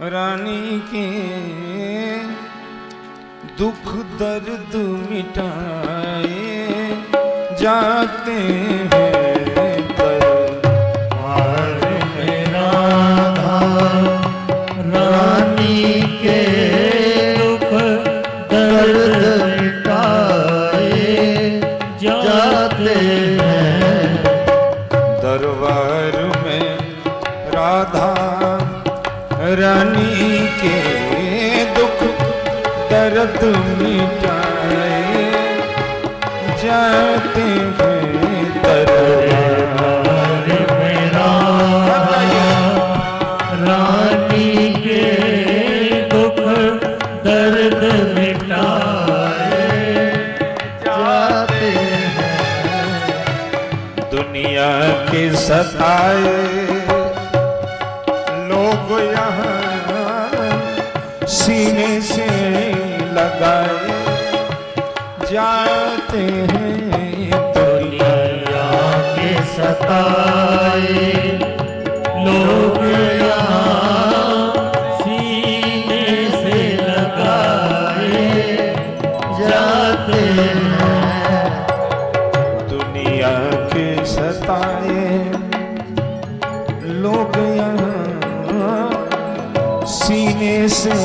रानी के दुख दर्द मिटाए जाते हैं दरबार में राधा। रानी के दुख दर्द मिटाए जाते हैं दरबार में राधा। रानी के दुख दर्द मिटाए जाते हैं दरबार में राधा। रानी के दुख दर्द मिटाए जाते हैं दुनिया के सताए लोग यहाँ सीने से लगाए जाते हैं दुनिया के सताए लोग यहाँ सीने से लगाए जाते हैं दुनिया के सताए लोग यहाँ सीने से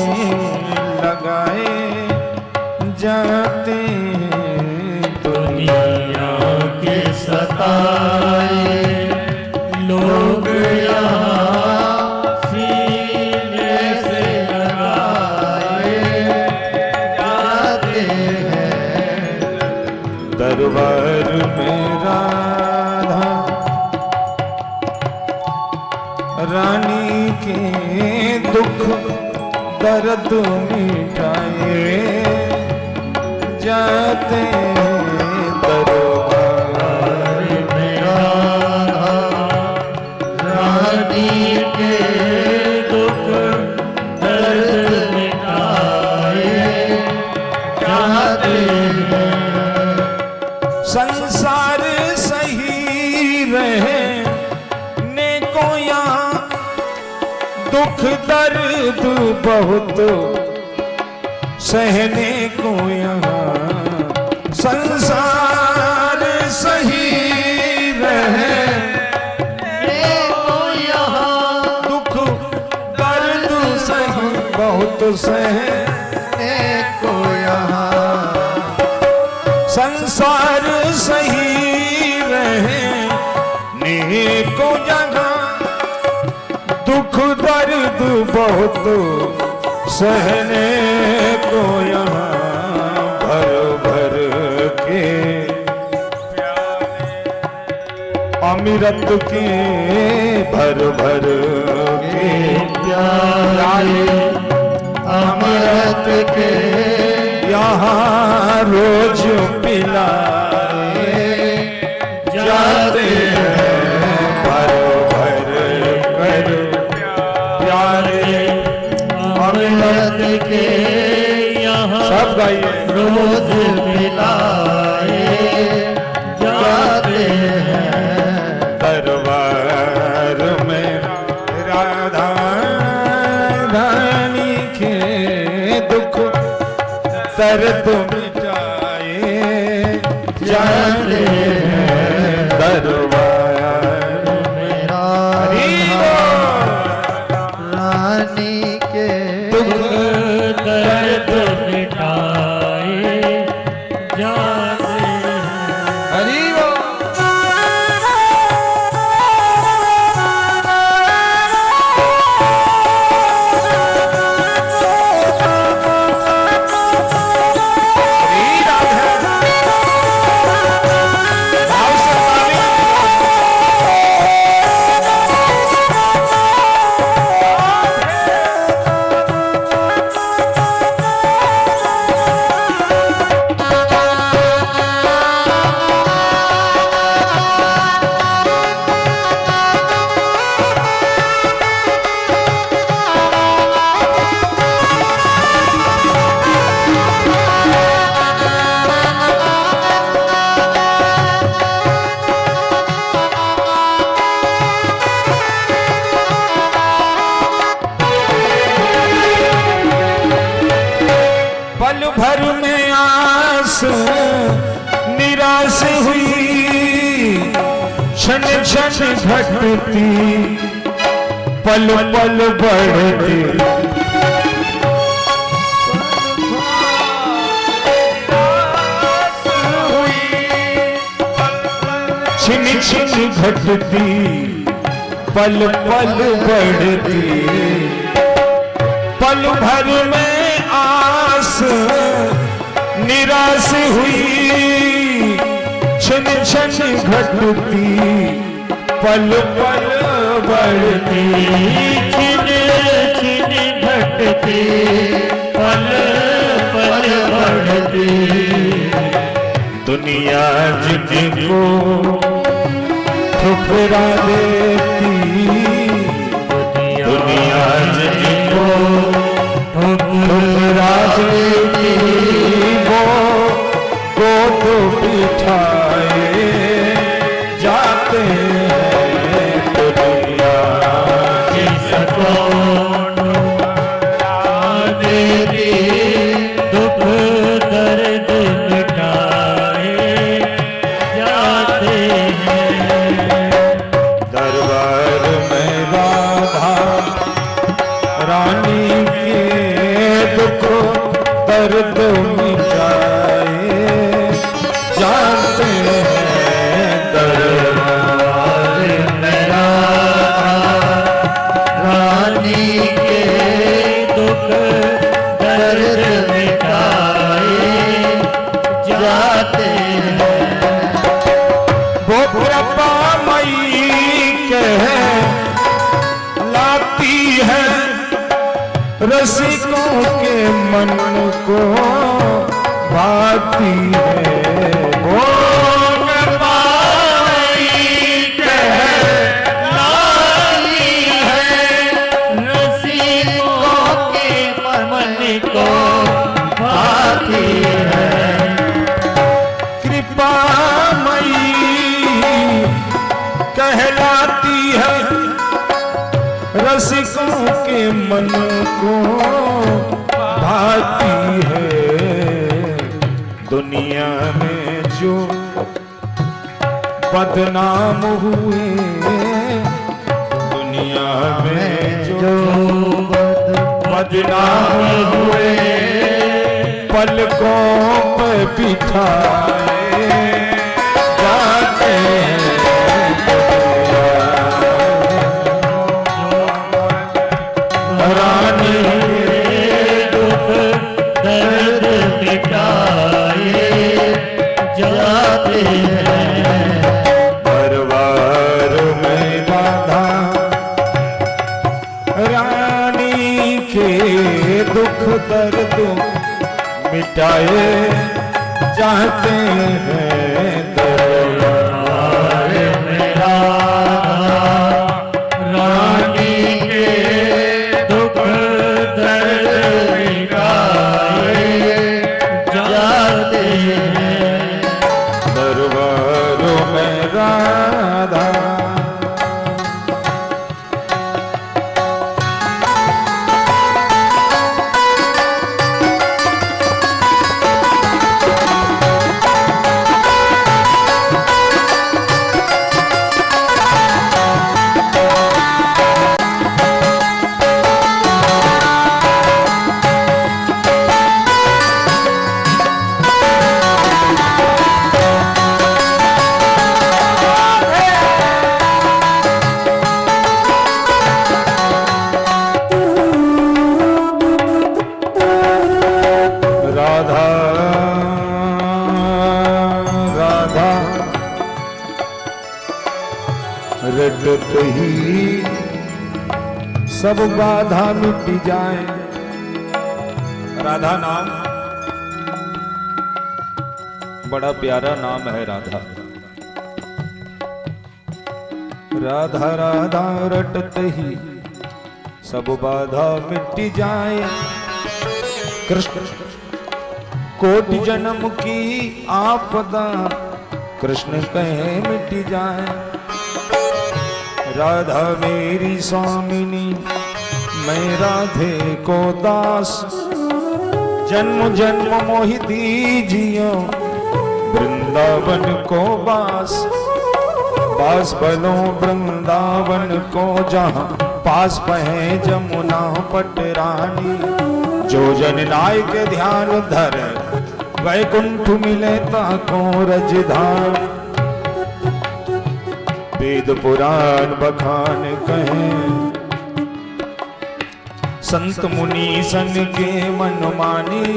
लगाए जाते हैं दुनिया के सताए लोग यहाँ सीने से लगाए जाते हैं दरबार में राधा। रानी के दुख दर्द मिटाए जाते दरबार में राधा। रानी के दुख दर्द मिटाए जाते हैं संसार सही रहे ने को यहाँ दुख दर्द बहुत सहने को यहाँ संसार सही रहे को यहाँ दुख दर्द सही बहुत सहने को यहाँ संसार सही रहे नेको जगह दुख दर्द बहुत सहने को यहाँ भर भर के अमृत के भर भर के प्याले अमृत के यहाँ रोज पिलाए जाते हैं भर भर कर प्यारे अमृत के यहाँ सब गाइए रोज पिलाए जाते हैं दरबार में राधा। रानी के दुख दर्द मिटाए जाते हैं दरबार में राधा। रानी के दुख दर्द मिटाए जाते हैं हरि बोल। पल भर में आस निराश हुई, क्षण क्षण घटती पल पल बढ़ती, छिन छिन घटती पल पल बढ़ती, पल भर में आस निराश हुई, क्षण क्षण घटती पल पल बढ़ती, छिन छिन घटती पल पल बढ़ती। दुनिया जिनको ठुकरा देती, दुनिया जिनको ठुकरा देती, वो तो बिठाए जाते हैं। दुनिया जिसको देती दुख दर्द मिटाए जाते हैं। दरबार में राधा रानी के दुख दर्द मिटाए जाते हैं। दरबार में रानी के दुख दर्द मिटाए जाते हैं। वो कृपामयी कह लाती है रसिकों के मन को भाती है। वो कृपामयी कह लाती है रसिकों के मन को भाती है। कृपामयी कहलाती है रसिकों के मन को भाती है। दुनिया में जो बदनाम हुए, दुनिया में जो बदनाम हुए, पलकों पे बिठाए जाते हैं। रानी दुख दर्द मिटाए जाते हैं। परिवार में बाधा रानी के दुख दर्द मिटाए जाते हैं। दरबार में रानी के दुख दर्द मिटाए जाते हैं। दरबारों में राधा रटत ही सब बाधा मिट जाए। राधा नाम बड़ा प्यारा नाम है। राधा राधा राधा रटत ही सब बाधा मिट जाए। कृष्ण कोटि जन्म की आपदा कृष्ण कहे मिट जाए। राधा मेरी स्वामिनी मैं राधे को दास जन्म जन्म मोहि दीजियो वृंदावन को बास, बास बनो वृंदावन को जहाँ पास पहे जमुना पटरानी। जो जन नाय के ध्यान धर वैकुंठ मिले ताको रजधान। वेद पुराण बखान कहें संत मुनि सन के मन मानी।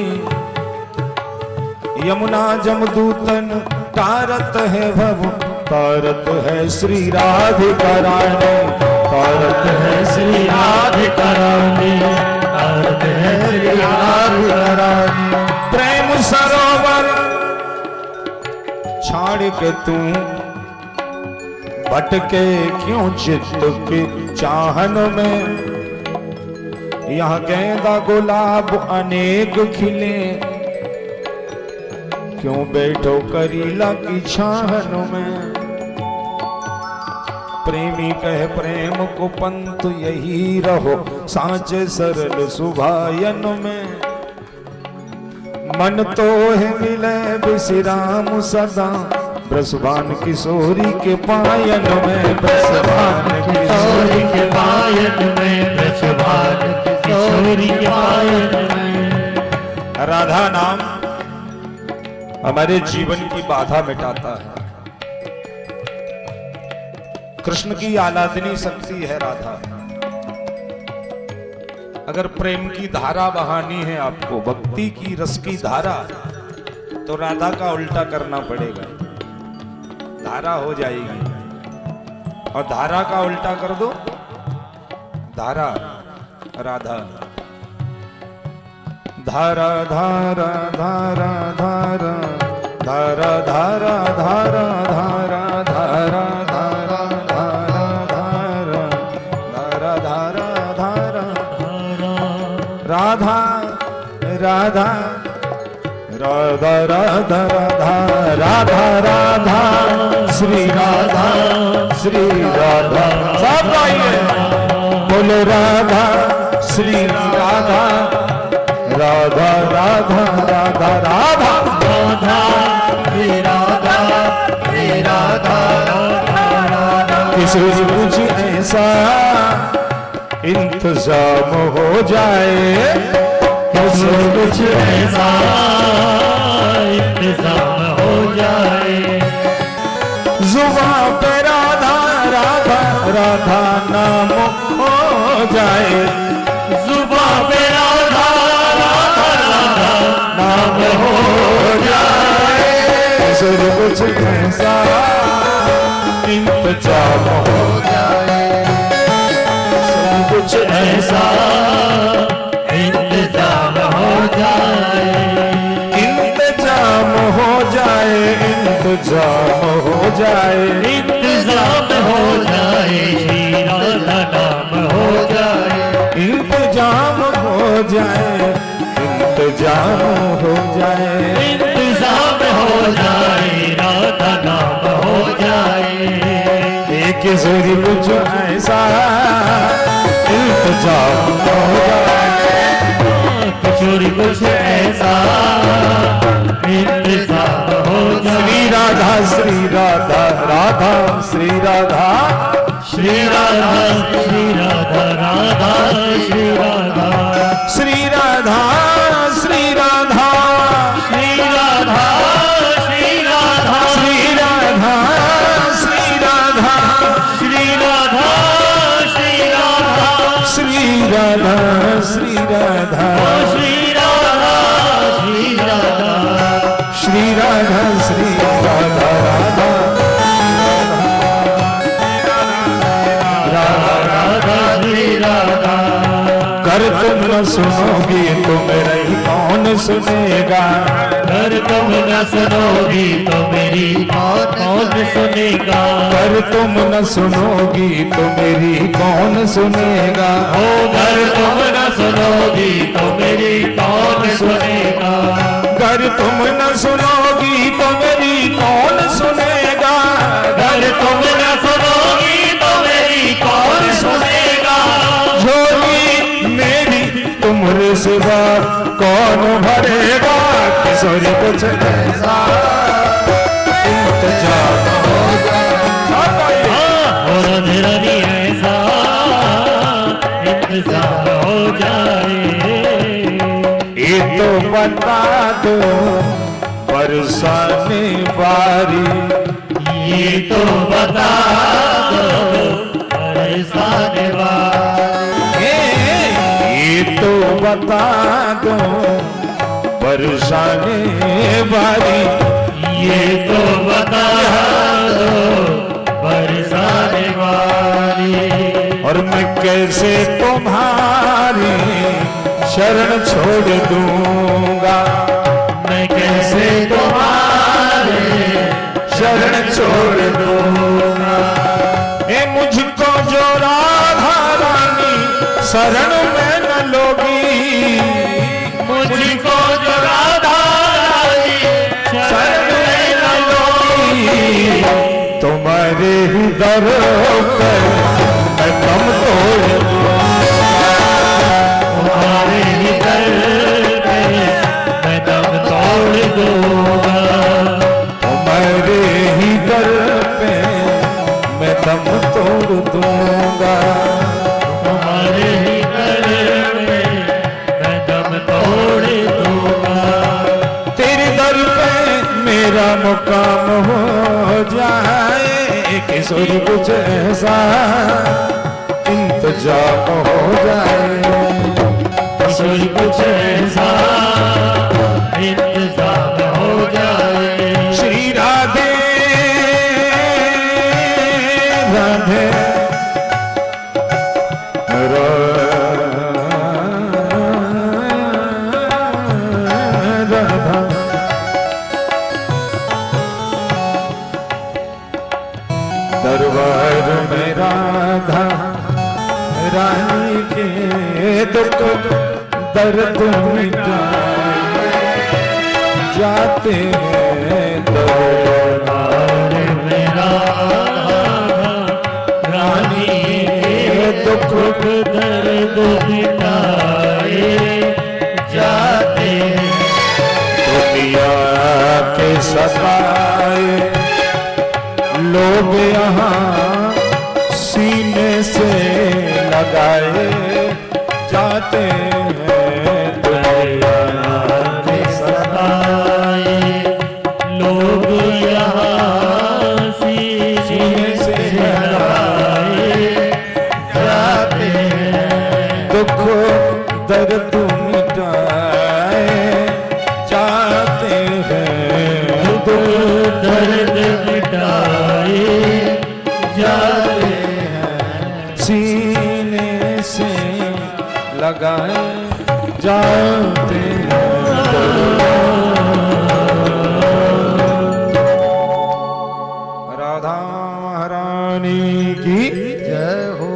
यमुना जमदूतन तारत है भव तारत है श्री राधिका रानी। तारत है श्री राधिका रानी, तारत है श्री राधिका रानी। प्रेम सरोवर छाड़ के तू भटके क्यों चित्त के चाहन में। यहाँ गेंदा गुलाब अनेक खिले, क्यों बैठो करीला की छाहन में। प्रेमी कहे प्रेम को पंथ यही रहो सांचे सरल सुभायन में। मन तो है मिले विश्राम सदा ब्रसभान किशोरी के पायन में। ब्रसभान किशोरी के पायन में, ब्रसभान किशोरी के पायन में। राधा नाम हमारे जीवन की बाधा मिटाता है। कृष्ण की आलादनी शक्ति है राधा। अगर प्रेम की धारा बहानी है आपको, भक्ति की रस की धारा, तो राधा का उल्टा करना पड़ेगा, धारा हो जाएगी। और धारा का उल्टा कर दो, धारा राधा। धारा धारा धारा धारा धारा धारा धारा धारा धारा धारा धारा धारा धारा धारा राधा राधा राधा राधा राधा राधा राधा श्री राधा श्री राधा। सब गाइए, बोलो राधा श्री राधा राधा राधा राधा राधा राधा श्री राधा श्री राधा राधा। किसी कुछ ऐसा इंतजाम हो जाए, किसी कुछ ऐसा इंतजाम हो जाए। जुबान पे राधा राधा राधा नाम हो जाए। जुबान पे राधा राधा राधा नाम हो जाए। सब कुछ ऐसा इंतजाम हो जाए, सब कुछ ऐसा इंतजाम हो जाए। इंतजाम हो जाए, इंतजाम हो जाए, इंतजाम हो जाए। श्री राधा नाम हो जाए। इंतजाम हो जाए, इंतजाम हो जाए, इंतजाम हो जाए। राधा नाम हो जाए। एक जरी कुछ ऐसा इंतजाम हो जाए। किशोरी कुछ ऐसा इंतजाम हो जाए। श्री राधा श्री राधा राधा श्री राधा श्री राधा श्री राधा राधा श्री राधा श्री राधा श्री राधा श्री राधा श्री राधा श्री राधा श्री राधा श्री राधा श्री राधा श्री राधा श्री राधा श्री राधा श्री राधा श्री राधा श्री राधा राधा राधा श्री राधा। कर तुम न सुनोगी तो मेरा ही कौन सुनेगा। अगर तुम न सुनोगी तो मेरी कौन सुनेगा। कर तुम न सुनोगी तो मेरी कौन सुनेगा। ओ अगर तुम न सुनोगी तो मेरी कौन सुनेगा। अगर तुम न सुनोगी तो मेरी कौन सुनेगा। अगर तुम न सुनोगी तो मेरी कौन सुनेगा। झोली मेरी तुम तुम्हारे सिवा कौन भरेगा किशोरी कुछ ऐसा इंतजाम हो जाए। और रानी ऐसा इंतजार हो जाए। ये तो बता दो बरसाने बारी, ये तो बता दो बरसाने वाली। ये तो बता दो बरसाने बारी, ये तो बता दो बरसाने वाली। और मैं कैसे तुम्हारी शरण छोड़ दूंगा, मैं कैसे तुम्हारे शरण छोड़ दूंगा। ए मुझको जो राधा रानी शरण में न लोगी, मुझको जो राधा रानी शरण में न लोगी, तुम्हारे ही दर पे मैं दम तोड़ दूंगा। तुम्हारे ही दर पे मैं दम तोड़ दूंगा। तुम्हारे ही दर पे मैं दम तोड़ दूंगा। तुम्हारे ही दर पे मैं दम तोड़ दूंगा। तेरे दर पे मेरा मुकाम हो जाए, किशोरी कुछ ऐसा इंतजाम हो जाए। किशोरी कुछ ऐसा इंतजाम हो जाए। श्री राधे राधे राधा, दरबार में राधा रानी के दुख दर्द मिटाए जाते हैं दरबार में राधा रानी के दुख दर्द मिटाए जाते हैं। दुनिया के सताए लोग यहाँ सीने से लगाए जाते हैं। दुनिया के सताए लोग यहाँ सीने से लगाए जाते हैं। दुख दर्द मिटाए जाते हैं। दुख दर्द मिटाए जाते हैं। सीने से लगाए जाते हैं। राधा महारानी की जय हो।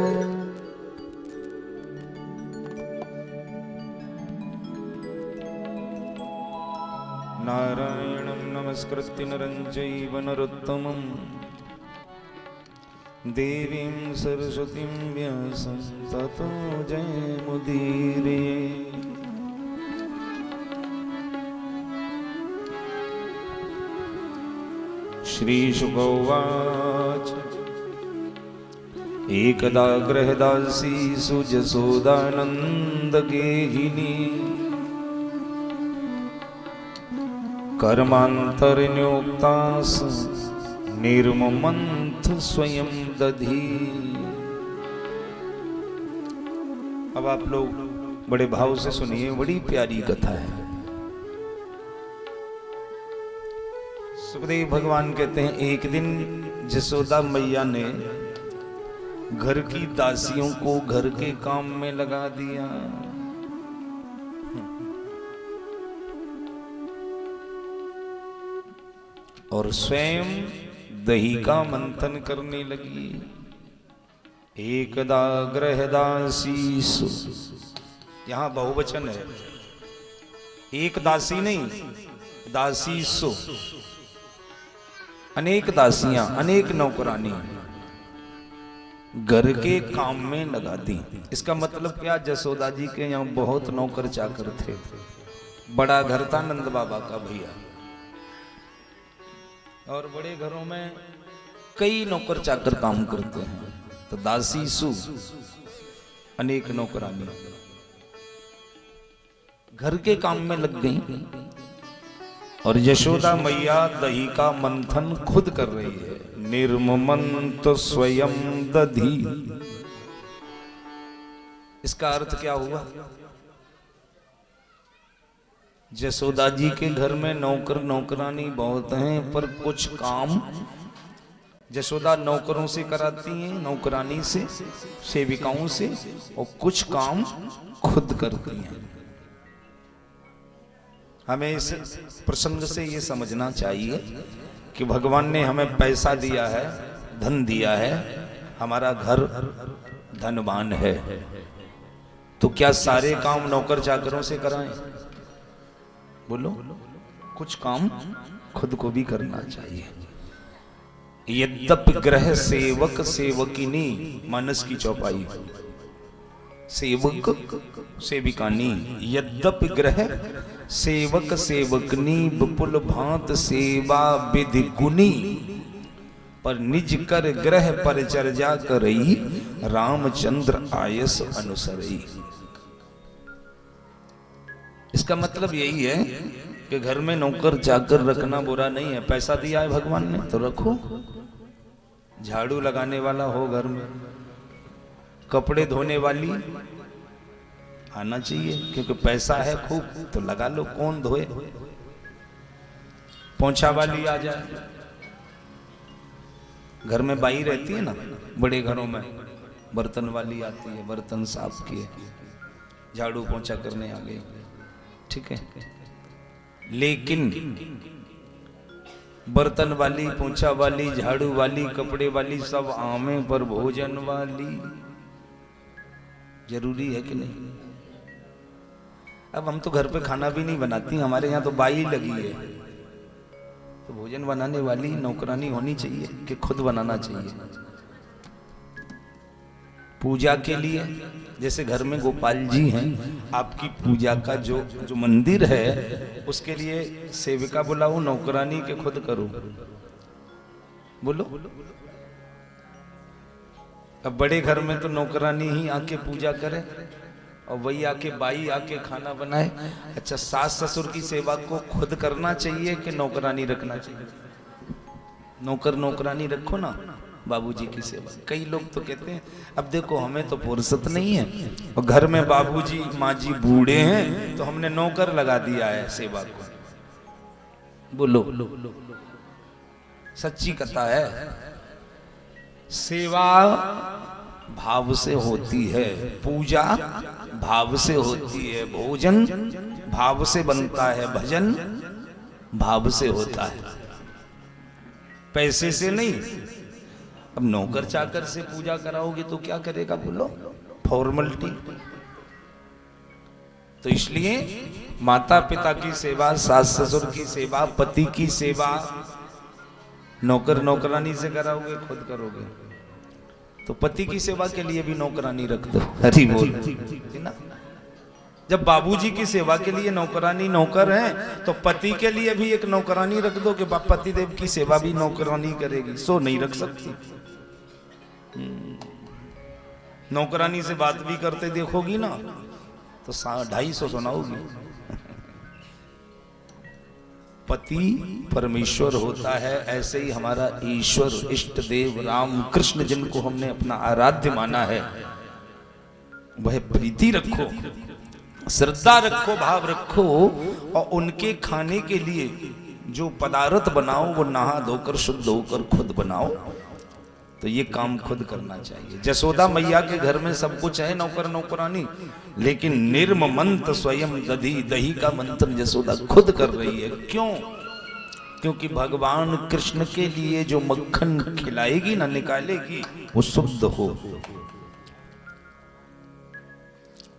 नारायणं नमस्कृत्य नरं चैव नरोत्तमं देवीं सरस्वतीं व्यासं ततो जयमुदीरये। श्रीशुक उवाच एकदा गृहदासी सुजसोदानन्दगेहिनी कर्मान्तरन्योक्तास निर्ममन्थ स्वयं दधी। अब आप लोग बड़े भाव से सुनिए, बड़ी प्यारी कथा है। सुखदेव भगवान कहते हैं एक दिन जसोदा मैया ने घर की दासियों को घर के काम में लगा दिया। और स्वयं दही का मंथन करने लगी। एकदा गृहदासी सु, यहां बहुवचन है, एक दासी नहीं, दासी सु, अनेक दासियां, अनेक नौकरानी। घर के काम में लगा दी। इसका मतलब क्या, जसोदा जी के यहाँ बहुत नौकर चाकर थे। बड़ा घर था नंद बाबा का भैया, और बड़े घरों में कई नौकर चाकर काम करते हैं। तो दासी सु अनेक नौकरानी घर के काम में लग गई, और यशोदा मैया दही का मंथन खुद कर रही है। निर्ममंत स्वयं दधी। इसका अर्थ क्या हुआ? यशोदा जी के घर में नौकर नौकरानी बहुत हैं, पर कुछ काम यशोदा नौकरों से कराती हैं, नौकरानी से, सेविकाओं से, और कुछ काम खुद करती हैं। हमें इस प्रसंग से ये समझना चाहिए कि भगवान ने हमें पैसा दिया है, धन दिया है, हमारा घर धनवान है, तो क्या सारे काम नौकर चाकरों से कराएं? बोलो, कुछ काम खुद को भी करना चाहिए। यद्यपि ग्रह सेवक सेवकिनी, मानस की चौपाई, सेवक सेविकानी, यद्यपि ग्रह सेवक सेवकनी, विपुल भांत सेवा विधि गुनी, पर निज कर ग्रह परिचर्या करई, रामचंद्र आयस अनुसरई। इसका मतलब यही है कि घर में नौकर चाकर रखना बुरा नहीं है। पैसा दिया है भगवान ने तो रखो। झाड़ू लगाने वाला हो घर में, कपड़े धोने वाली आना चाहिए, क्योंकि पैसा है खूब तो लगा लो, कौन धोए। पोंछा वाली आ जाए, घर में बाई रहती है ना, बड़े घरों में बर्तन वाली आती है, बर्तन साफ किए, झाड़ू पोंछा करने आ गई, ठीक है। लेकिन बर्तन वाली, पोंछा वाली, झाड़ू वाली, कपड़े वाली सब आमे पर भोजन वाली जरूरी है कि नहीं? अब हम तो घर पे खाना भी नहीं बनाती, हमारे यहाँ तो बाई लगी है, तो भोजन बनाने वाली नौकरानी होनी चाहिए कि खुद बनाना चाहिए। पूजा के लिए जैसे घर में गोपाल जी हैं, आपकी पूजा का जो मंदिर है उसके लिए सेविका बुलाओ, नौकरानी के खुद करो। बोलो, अब बड़े घर में तो नौकरानी ही आके पूजा करे और वही आके बाई आके खाना बनाए। अच्छा, सास ससुर की सेवा को खुद करना चाहिए कि नौकरानी रखना चाहिए? नौकर नौकरानी रखो ना, बाबूजी की सेवा। कई लोग तो कहते हैं अब देखो हमें तो फुर्सत नहीं है, और घर में बाबूजी माँ जी बूढ़े हैं तो हमने नौकर लगा दिया है सेवा को। बोलो, सच्ची कथा है। सेवा भाव से होती है, पूजा भाव से होती है, भोजन भाव से बनता है, भजन भाव से होता है, पैसे से नहीं। अब नौकर चाकर से पूजा कराओगे तो क्या करेगा? बोलो, फॉर्मेलिटी। तो इसलिए माता पिता की सेवा, सास ससुर की सेवा, पति की सेवा नौकर नौकरानी से कराओगे, खुद करोगे तो पति की सेवा के लिए भी नौकरानी रख दो। हरि बोल ना। जब बाबूजी की सेवा के लिए नौकरानी नौकर है तो पति के लिए भी एक नौकरानी रख दो कि पति देव की सेवा भी नौकरानी करेगी। सो नहीं रख सकती। नौकरानी से बात भी करते देखोगी ना तो 250 सुनाओगी। पति परमेश्वर होता है, ऐसे ही हमारा ईश्वर इष्ट देव राम कृष्ण जिनको हमने अपना आराध्य माना है, वह प्रीति रखो, श्रद्धा रखो, भाव रखो, और उनके खाने के लिए जो पदार्थ बनाओ वो नहा धोकर शुद्ध होकर खुद बनाओ। तो ये काम खुद करना चाहिए। जसोदा मैया के घर में सब कुछ है, नौकर नौकरानी, लेकिन निर्ममंत स्वयं दधी, दही का मंथन जसोदा खुद कर रही है। क्यों? क्योंकि भगवान कृष्ण के लिए जो मक्खन खिलाएगी ना, निकालेगी, वो शुद्ध हो।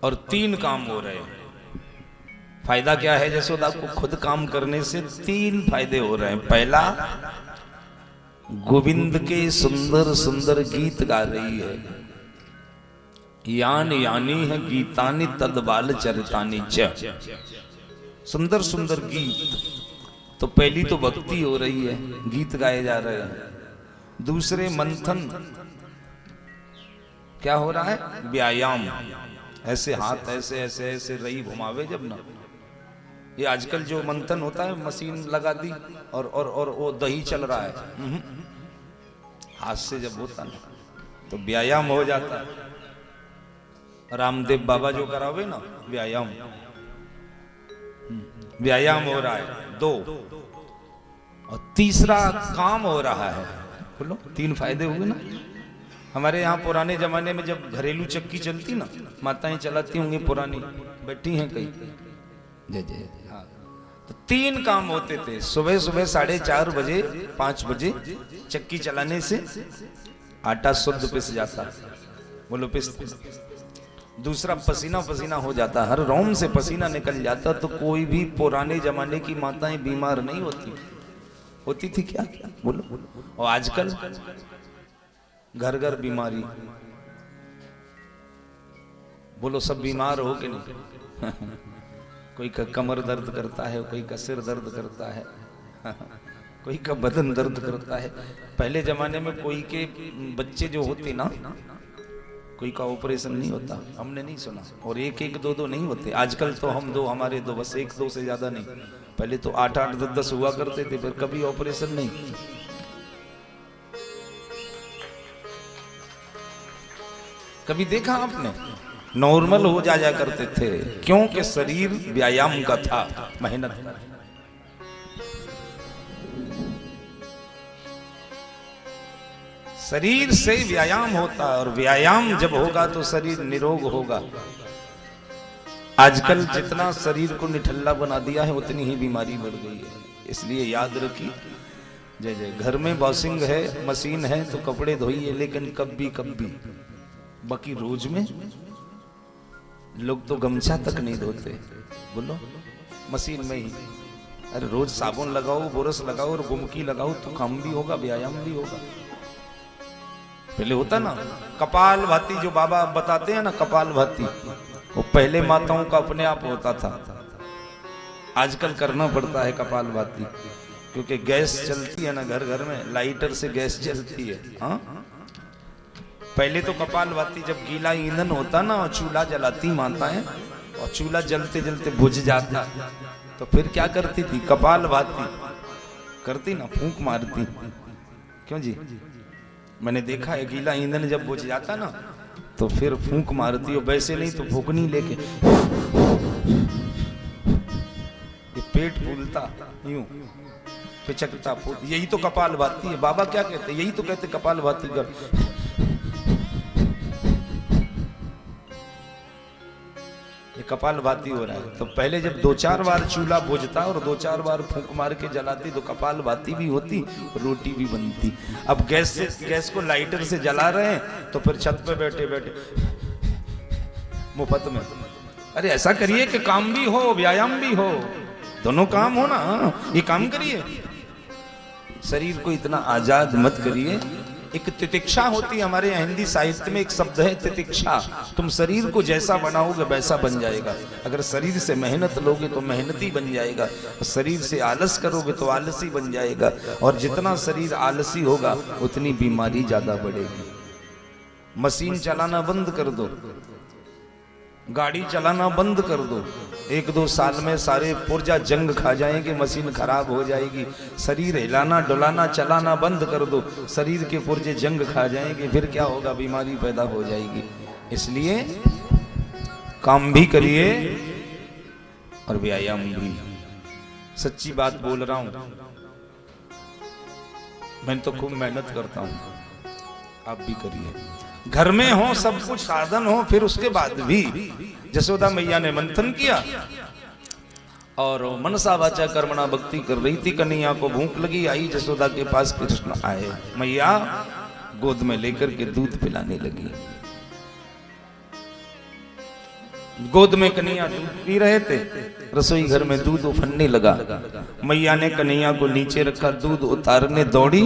और 3 काम हो रहे हैं। फायदा क्या है? जसोदा को खुद काम करने से 3 फायदे हो रहे हैं। पहला, गोविंद के सुंदर सुंदर गीत गा रही है। यान यानी है गीतानि तदबाल चरितानि च, सुंदर सुंदर गीत। तो पहली तो भक्ति हो रही है, गीत गाए जा रहे हैं। दूसरे मंथन क्या हो रहा है? व्यायाम। ऐसे हाथ ऐसे ऐसे ऐसे रही घुमावे जब ना, ये आजकल जो मंथन होता है मशीन लगा दी और वो दही चल रहा है, हाथ से जब होता ना तो व्यायाम हो जाता है। रामदेव बाबा जो करावे ना व्यायाम, व्यायाम हो रहा है। 2 और तीसरा काम हो रहा है। बोलो 3 फायदे हुए ना। हमारे यहाँ पुराने जमाने में जब घरेलू चक्की चलती ना, माताएं चलाती होंगी पुरानी, बैठी हैं कई, जय जय, हाँ, तो 3 काम होते थे। सुबह सुबह 4:30 बजे 5 बजे चक्की चलाने से आटा शुद्ध पिस जाता। बोलो पिस। दूसरा पसीना पसीना हो जाता, हर रोम से पसीना निकल जाता, तो कोई भी पुराने जमाने की माताएं बीमार नहीं होती थी क्या? बोलो। और आजकल घर घर बीमारी। बोलो सब बीमार हो कि नहीं? कोई का कमर दर्द करता है, कोई का सिर दर्द करता है, कोई का बदन दर्द करता है। पहले जमाने में कोई के बच्चे जो होते ना, कोई का ऑपरेशन नहीं होता, हमने नहीं सुना। और 1-1 2-2 नहीं होते। आजकल तो हम 2 हमारे 2 बस, 1-2 से ज्यादा नहीं। पहले तो 8-8 10-10 हुआ करते थे, फिर कभी ऑपरेशन नहीं। कभी देखा आपने? नॉर्मल हो जाया करते थे, क्योंकि शरीर व्यायाम का था, मेहनत का। शरीर से व्यायाम होता है, और व्यायाम जब होगा तो शरीर निरोग होगा। आजकल जितना शरीर को निठल्ला बना दिया है, उतनी ही बीमारी बढ़ गई है। इसलिए याद रखिए, जय जय, घर में वॉशिंग है, मशीन है तो कपड़े धोइए, लेकिन कभी कभी। बाकी रोज में लोग तो गमछा तक नहीं धोते। बोलो, मशीन में ही। अरे रोज साबुन लगाओ, बुरश लगाओ और गुमकी लगाओ, तो काम भी होगा, व्यायाम भी होगा। पहले होता ना कपाल भाती, जो बाबा बताते हैं ना कपाल भाती, वो पहले माताओं का अपने आप होता था। आजकल करना पड़ता है कपाल भाती, क्योंकि गैस चलती है ना घर घर में, लाइटर से गैस चलती है। हाँ, पहले तो कपाल भाती जब गीला ईंधन होता ना, और चूल्हा जलाती माताएं, और चूल्हा जलते जलते बुझ जाता, तो फिर क्या करती थी? कपाल भाती करती ना, फूंक मारती। क्यों जी? मैंने देखा है, गीला ईंधन जब बुझ जाता ना तो फिर फूंक मारती हो। वैसे नहीं तो फूंकनी लेके, ये पेट फूलता यूं पिचकता, यही तो कपाल भाती है। बाबा क्या कहते? यही तो कहते कपाल भाती कर। ये कपाल भाती हो रहा है। तो पहले जब 2-4 बार चूल्हा बुझता और 2-4 बार फूंक मार के जलाती, तो कपाल भाती भी होती, रोटी भी बनती। अब गैस को लाइटर से जला रहे हैं, तो फिर छत पे बैठे बैठे मुफ्त में। अरे ऐसा करिए कि काम भी हो, व्यायाम भी हो, दोनों काम हो ना। ये काम करिए, शरीर को इतना आजाद मत करिए। एक तितिक्षा होती है हमारे हिंदी साहित्य में, एक शब्द है तितिक्षा। तुम शरीर को जैसा बनाओगे वैसा बन जाएगा। अगर शरीर से मेहनत लोगे तो मेहनती बन जाएगा, शरीर से आलस करोगे तो आलसी बन जाएगा, और जितना शरीर आलसी होगा उतनी बीमारी ज्यादा बढ़ेगी। मशीन चलाना बंद कर दो, गाड़ी चलाना बंद कर दो, 1-2 साल में सारे पुर्जा जंग खा जाएंगे, मशीन खराब हो जाएगी। शरीर हिलाना डुलाना चलाना बंद कर दो, शरीर के पुर्जे जंग खा जाएंगे, फिर क्या होगा? बीमारी पैदा हो जाएगी। इसलिए काम भी करिए और व्यायाम भी। सच्ची बात बोल रहा हूं, मैं तो खूब मेहनत करता हूं, आप भी करिए। घर में हो, सब कुछ साधन हो, फिर उसके बाद भी जसोदा मैया ने मंथन किया और मनसा वाचा कर्मणा भक्ति कर रही थी। कन्हैया को भूख लगी, आई जसोदा के पास, कृष्ण आए, मैया गोद में लेकर के दूध पिलाने लगी। गोद में कन्हैया दूध पी रहे थे, रसोई घर में दूध उफनने लगा। मैया ने कन्हैया को नीचे रखा, दूध उतारने दौड़ी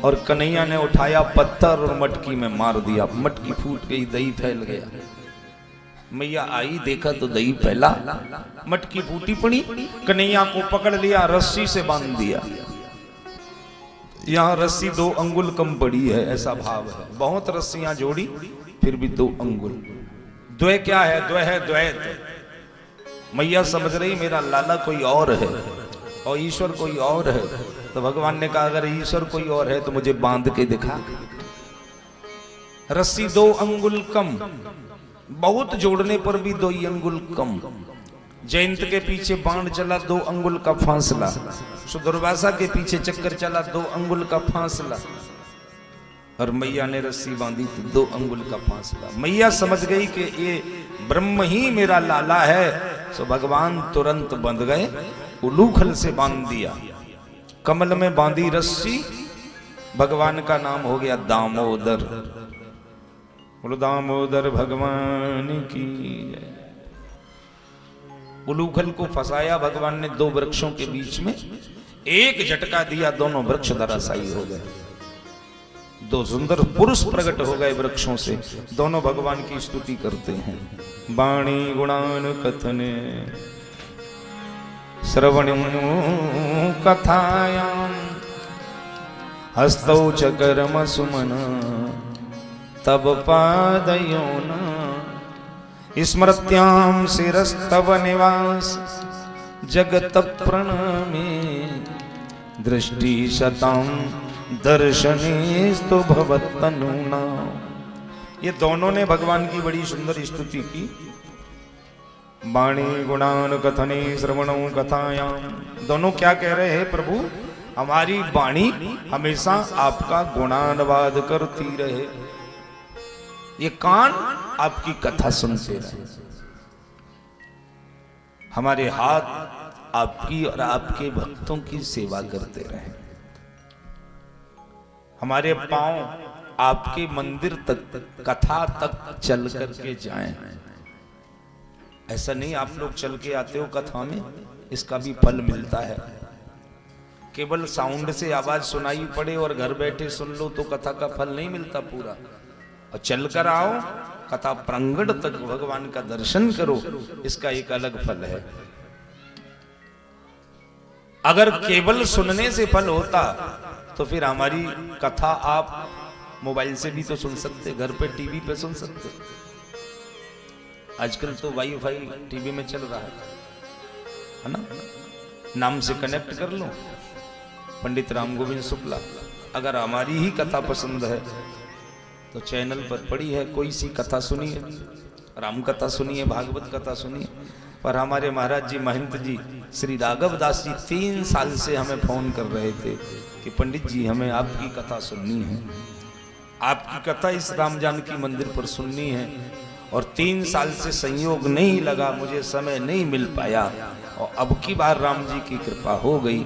और कन्हैया ने उठाया पत्थर और मटकी में मार दिया। मटकी फूट गई, दही फैल गया। मैया आई, देखा तो दही फैला, मटकी फूटी पड़ी। कन्हैया को पकड़ लिया, रस्सी से बांध दिया। यहाँ रस्सी 2 अंगुल कम पड़ी है, ऐसा भाव है। बहुत रस्सियां जोड़ी फिर भी 2 अंगुल। द्वय क्या है? द्वय है द्वैत। मैया समझ रही मेरा लाला कोई और है और ईश्वर कोई और है। तो भगवान ने कहा अगर ईश्वर कोई और है तो मुझे बांध के दिखा। रस्सी 2 अंगुल कम, बहुत जोड़ने पर भी 2 ही अंगुल कम। जयंत के पीछे बाण चला, 2 अंगुल का फासला। सुदुर्वासा के पीछे चक्कर चला, 2 अंगुल का फासला। और मैया ने रस्सी बांधी तो 2 अंगुल का फासला। मैया समझ गई कि ये ब्रह्म ही मेरा लाला है। सो भगवान तुरंत बंध गए, उलूखल से बांध दिया। कमल में बांधी रस्सी, भगवान का नाम हो गया दामोदर। बोलो दामोदर भगवान की जय। उलूखल को फंसाया भगवान ने 2 वृक्षों के बीच में, एक झटका दिया, दोनों वृक्ष धराशायी हो गए। 2 सुंदर पुरुष प्रकट हो गए वृक्षों से, दोनों भगवान की स्तुति करते हैं। वाणी गुणान कथने श्रवण कथायाम हस्तौ च कर्म सुमन तब पादयोन स्मृत्याम शिरस्तव निवास जगत प्रणमे दृष्टि शताम दर्शनेस्तु भवत्तनूना। ये दोनों ने भगवान की बड़ी सुंदर स्तुति की। वाणी गुणान कथने श्रवणों कथायाम। दोनों क्या कह रहे हैं? प्रभु हमारी वाणी हमेशा आपका गुणानुवाद करती रहे, ये कान आपकी कथा सुनते रहे, हमारे हाथ आपकी और आपके भक्तों की सेवा करते रहे, हमारे पांव आपके मंदिर तक कथा तक चल करके जाएं। ऐसा नहीं आप लोग चल के आते हो कथा में, इसका भी फल मिलता है। केवल साउंड से आवाज सुनाई पड़े और घर बैठे सुन लो तो कथा का फल नहीं मिलता पूरा। और चलकर आओ, कथा प्रांगण तक भगवान का दर्शन करो, इसका एक अलग फल है। अगर केवल सुनने से फल होता तो फिर हमारी कथा आप मोबाइल से भी तो सुन सकते, घर पे टीवी पे सुन सकते। आजकल तो वाईफाई टीवी में चल रहा है ना, नाम से कनेक्ट कर लो। पंडित राम गोविंद शुक्ला, अगर हमारी ही कथा पसंद है तो चैनल पर पड़ी है, कोई सी कथा सुनिए, राम कथा सुनिए, भागवत कथा सुनिए। पर हमारे महाराज जी महंत जी श्री राघव दास जी 3 साल से हमें फोन कर रहे थे कि पंडित जी हमें आपकी कथा सुननी है, आपकी कथा इस राम जानकी मंदिर पर सुननी है। और 3 साल से संयोग नहीं लगा, मुझे समय नहीं मिल पाया, और अब की बार राम जी की कृपा हो गई,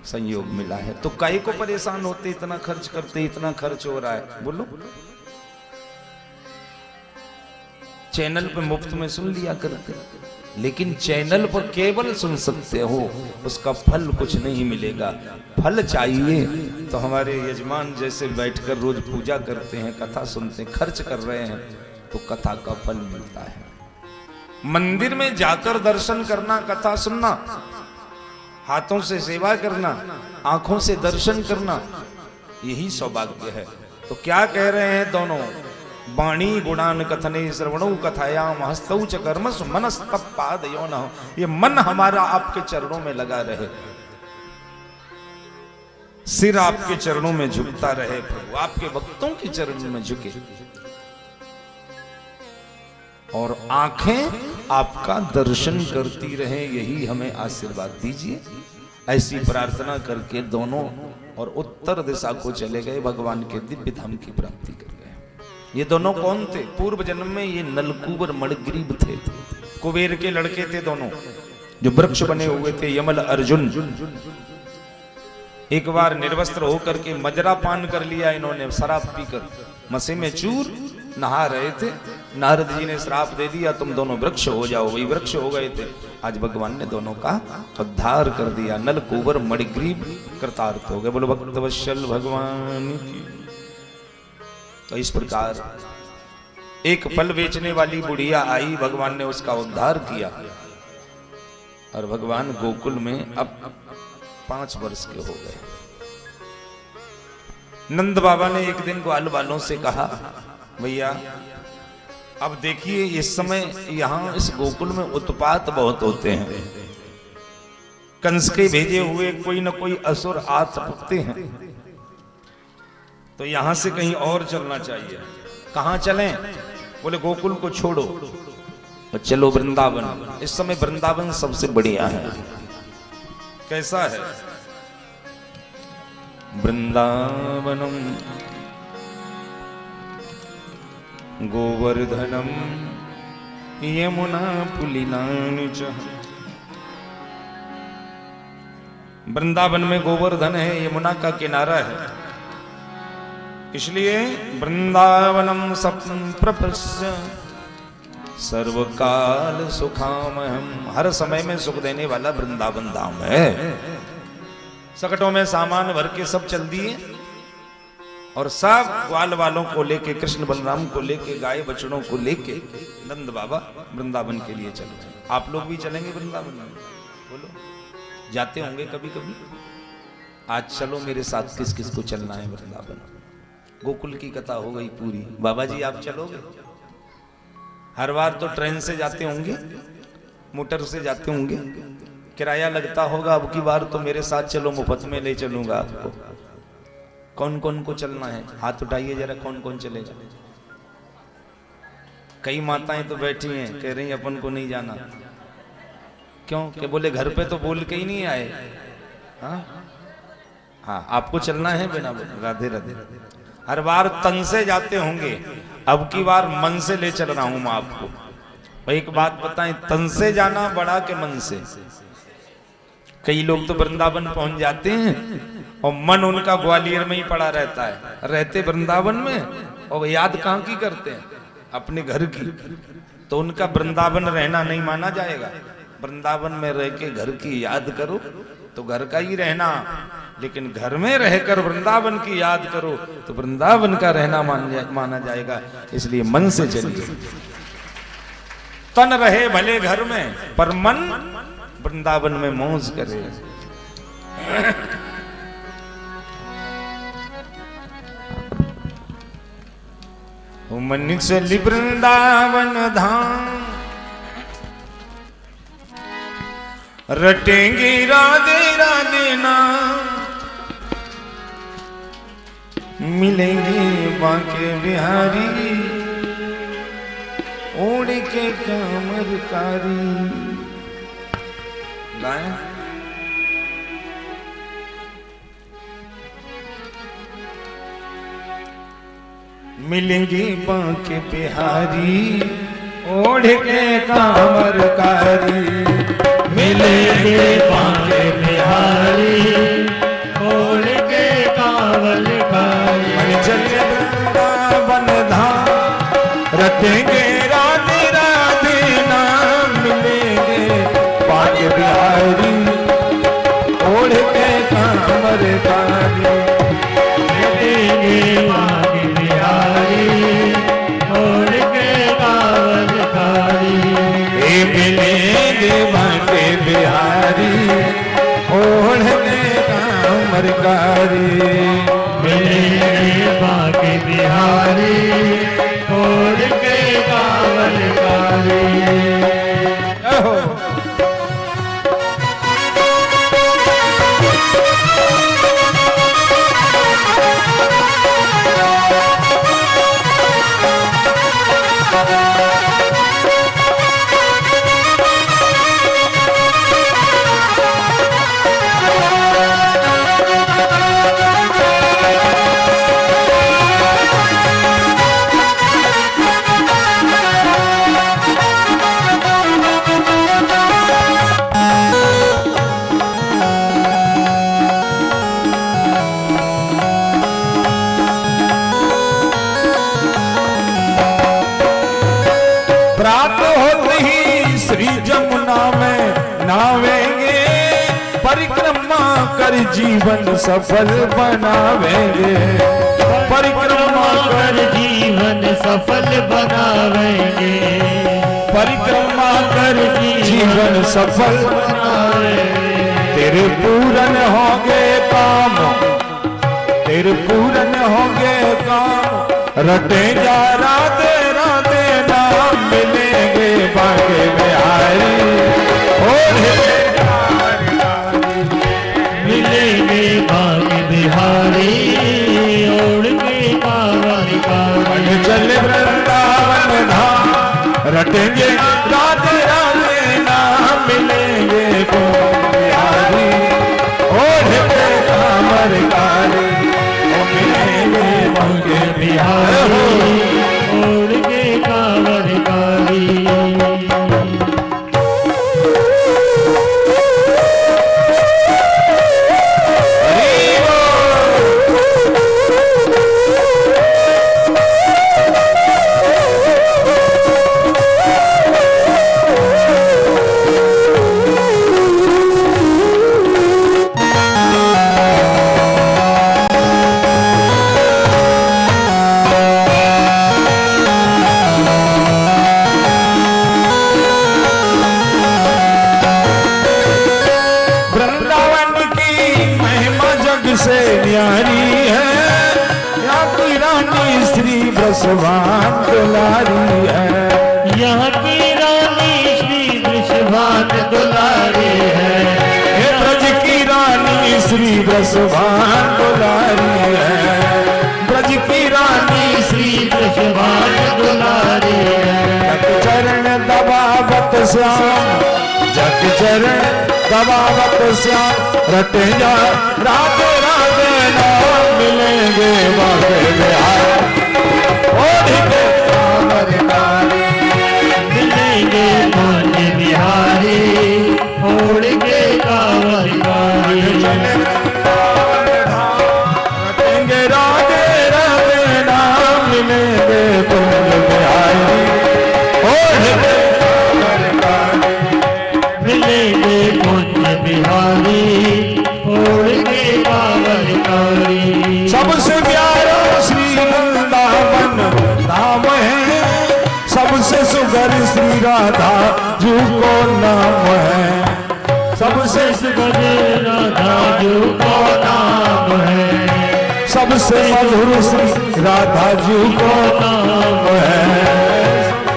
संयोग मिला है। तो काहे को परेशान होते, इतना खर्च करते, इतना खर्च हो रहा है। बोलो, चैनल पे मुफ्त में सुन लिया करते, लेकिन चैनल पर केवल सुन सकते हो, उसका फल कुछ नहीं मिलेगा। फल चाहिए तो हमारे यजमान जैसे बैठकर रोज पूजा करते हैं, कथा सुनते हैं, खर्च कर रहे हैं, तो कथा का फल मिलता है। मंदिर में जाकर दर्शन करना, कथा सुनना, हाथों से सेवा करना, आंखों से दर्शन करना, यही सौभाग्य है। तो क्या कह रहे हैं दोनों? वाणी गुणान कथने श्रवणों कथायाम हस्तौ च कर्मसु मनस्तपादयोन। ये मन हमारा आपके चरणों में लगा रहे, सिर आपके चरणों में झुकता रहे, प्रभु आपके भक्तों के चरणों में झुके, और आंखें आपका दर्शन करती रहे, यही हमें आशीर्वाद दीजिए। ऐसी प्रार्थना करके दोनों और उत्तर दिशा को चले गए, भगवान के दिव्य धाम की प्राप्ति कर गए। ये दोनों कौन थे? पूर्व जन्म में ये नलकूबर मणिग्रीव थे, कुबेर के लड़के थे दोनों, जो वृक्ष बने हुए थे, यमल अर्जुन। एक बार निर्वस्त्र होकर के मजरा पान कर लिया इन्होंने, शराब पीकर, मसे में चूर नहा रहे थे, नारद जी ने श्राप दे दिया तुम दोनों वृक्ष हो जाओ, वही वृक्ष हो गए थे। आज भगवान ने दोनों का उद्धार कर दिया, नल कुंवर मणिग्रीव कृतार्थ हो गए। बोलो भक्तवत्सल भगवान की। तो इस प्रकार एक फल बेचने वाली बुढ़िया आई, भगवान ने उसका उद्धार किया और भगवान गोकुल में अब 5 वर्ष के हो गए। नंद बाबा ने एक दिन ग्वाल वालों से कहा, भैया अब देखिए इस समय यहां इस गोकुल में उत्पात बहुत होते हैं, कंस के भेजे हुए कोई न कोई असुर आ सकते हैं, तो यहां से कहीं और चलना चाहिए। कहां चलें? बोले गोकुल को छोड़ो और चलो वृंदावन। इस समय वृंदावन सबसे बढ़िया है। कैसा है? वृंदावनम गोवर्धनम यमुना पुलिनानि च। वृंदावन में गोवर्धन है, यमुना का किनारा है, इसलिए वृंदावनम संप्रपश्य सर्वकाल सुखामहम। हर समय में सुख देने वाला वृंदावन धाम है। सकटों में सामान भर के सब चल दिए और सब ग्वाल वालों को लेके, कृष्ण बलराम को लेके, गाय बछड़ों को लेके नंद बाबा वृंदावन के लिए चले। आप लोग भी चलेंगे वृंदावन में? बोलो, जाते होंगे कभी कभी। आज चलो मेरे साथ, किस किस को चलना है वृंदावन? गोकुल की कथा हो गई पूरी। बाबा जी आप चलोगे? हर बार तो ट्रेन से जाते होंगे, मोटर से जाते होंगे, किराया लगता होगा। अब की बार तो मेरे साथ चलो, मुफ्त में ले चलूंगा आपको। कौन कौन को चलना है? हाथ उठाइए जरा, कौन कौन चलेगा? कई माताएं तो बैठी हैं, कह रही अपन को नहीं जाना। क्यों? कि बोले घर पे तो बोल के ही नहीं आए। हाँ, आपको चलना है बिना बोले। राधे राधे। हर बार तन से जाते होंगे, अब की बार मन से ले चल रहा हूं मैं आपको। एक बात बताएं, तन से जाना बड़ा के मन से? कई लोग तो वृंदावन पहुंच जाते हैं और मन उनका ग्वालियर में ही पड़ा रहता है, रहते वृंदावन में और याद कहां की करते हैं? अपने घर की। तो उनका वृंदावन रहना नहीं माना जाएगा। वृंदावन में रह के घर की याद करो तो घर का ही रहना, लेकिन घर में रहकर वृंदावन की याद करो तो वृंदावन का रहना माना जाएगा। इसलिए मन से चलिए। तन रहे भले घर में, पर मन वृंदावन में मौज करे। मन चली वृंदावन धाम, रटेंगे राधे राधे नाम, मिलेंगे बांके बिहारी, ओढ़ के कामरकारी। गाएं? मिलेंगे बांके बिहारी, ओढ़ के कामरकारी। मिलेंगे बांके बिहारी, ओढ़ के कावलकारी। मन चले वृंदावन धाम, रटेंगे राधे राधे नाम, मिलेंगे बांके बिहारी, ओढ़ के कामरकारी। मिलेंगे बांके बिहारी, ओढ़ के कावलकारी। मिलेंगे बांके बिहारी, ओढ़ के कामरकारी। मिलेंगे बांके बिहारी, ओढ़ के कावलकारी। बनावेंगे, परिक्रमा कर जीवन सफल बनावेंगे, परिक्रमा कर जीवन सफल बनावेंगे, परिक्रमा कर जीवन सफल बनावेंगे। तेरे पूरन होंगे काम, तेरे पूरन होंगे काम, रटे जा राधे राधे नाम मिलेंगे बाके बिहारी, मिलेंगे बाके बिहारी, ओढ़ के कांवड़ कारी। चल वृंदावन धाम, रटेंगे राधे राधे नाम मिलेंगे बिहारी, ओढ़ के कांवड़ कारी, मिलेंगे बाके बिहारी, ओढ़ के कांवड़ कारी। से न्यारी है, यहाँ की रानी श्री वृषभान दुलारी है, यहाँ की रानी श्री वृषभान दुलारी है, हे ब्रज की रानी श्री वृषभान दुलारी है, ब्रज की रानी श्री वृषभान दुलारी है। जग चरण दबावत श्याम, जग चरण दबावत श्याम, रटे जा राधे राधे नाम मिलेंगे बाके बिहारी, मिलेंगे बाके बिहारी, ओढ़ के कांवड़ कारी। रटेंगे राधे राधे नाम मिलेंगे बाके बिहारी, मिलेंगे कुंज बिहारी, ओढ़ के कांवड़ कारी। सबसे प्यारा श्री वृंदावन धाम है, सबसे सुगर श्री राधा जू को नाम है, सबसे सुगध राधा जू को नाम है, सबसे मधुर श्री राधा जू को नाम है,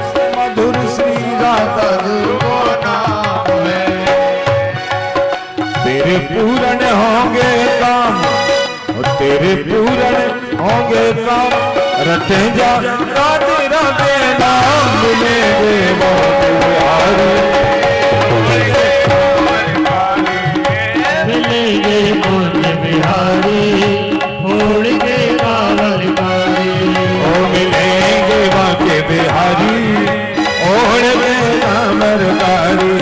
सबसे मधुर श्री राधा जू को नाम है। तेरे पूर्ण होंगे काम, तेरे पूर्ण होंगे काम, रटे जा राधे राधे नाम मिलेंगे बाके बिहारी, मिलेंगे कुंज बिहारी, ओढ़ के कांवड़ कारी। ओ मिलेंगे बाके बिहारी, ओढ़ के कांवड़ कारी,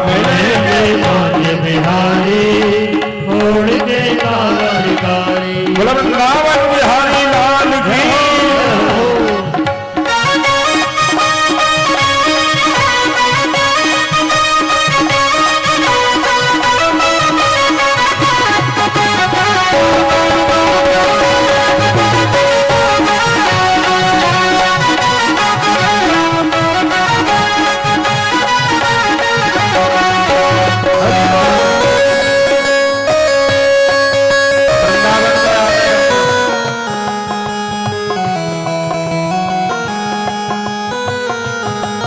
मिलेंगे कुंज बिहारी, ओढ़ के कांवड़ कारी। वृंदावन बिहारी लाल की।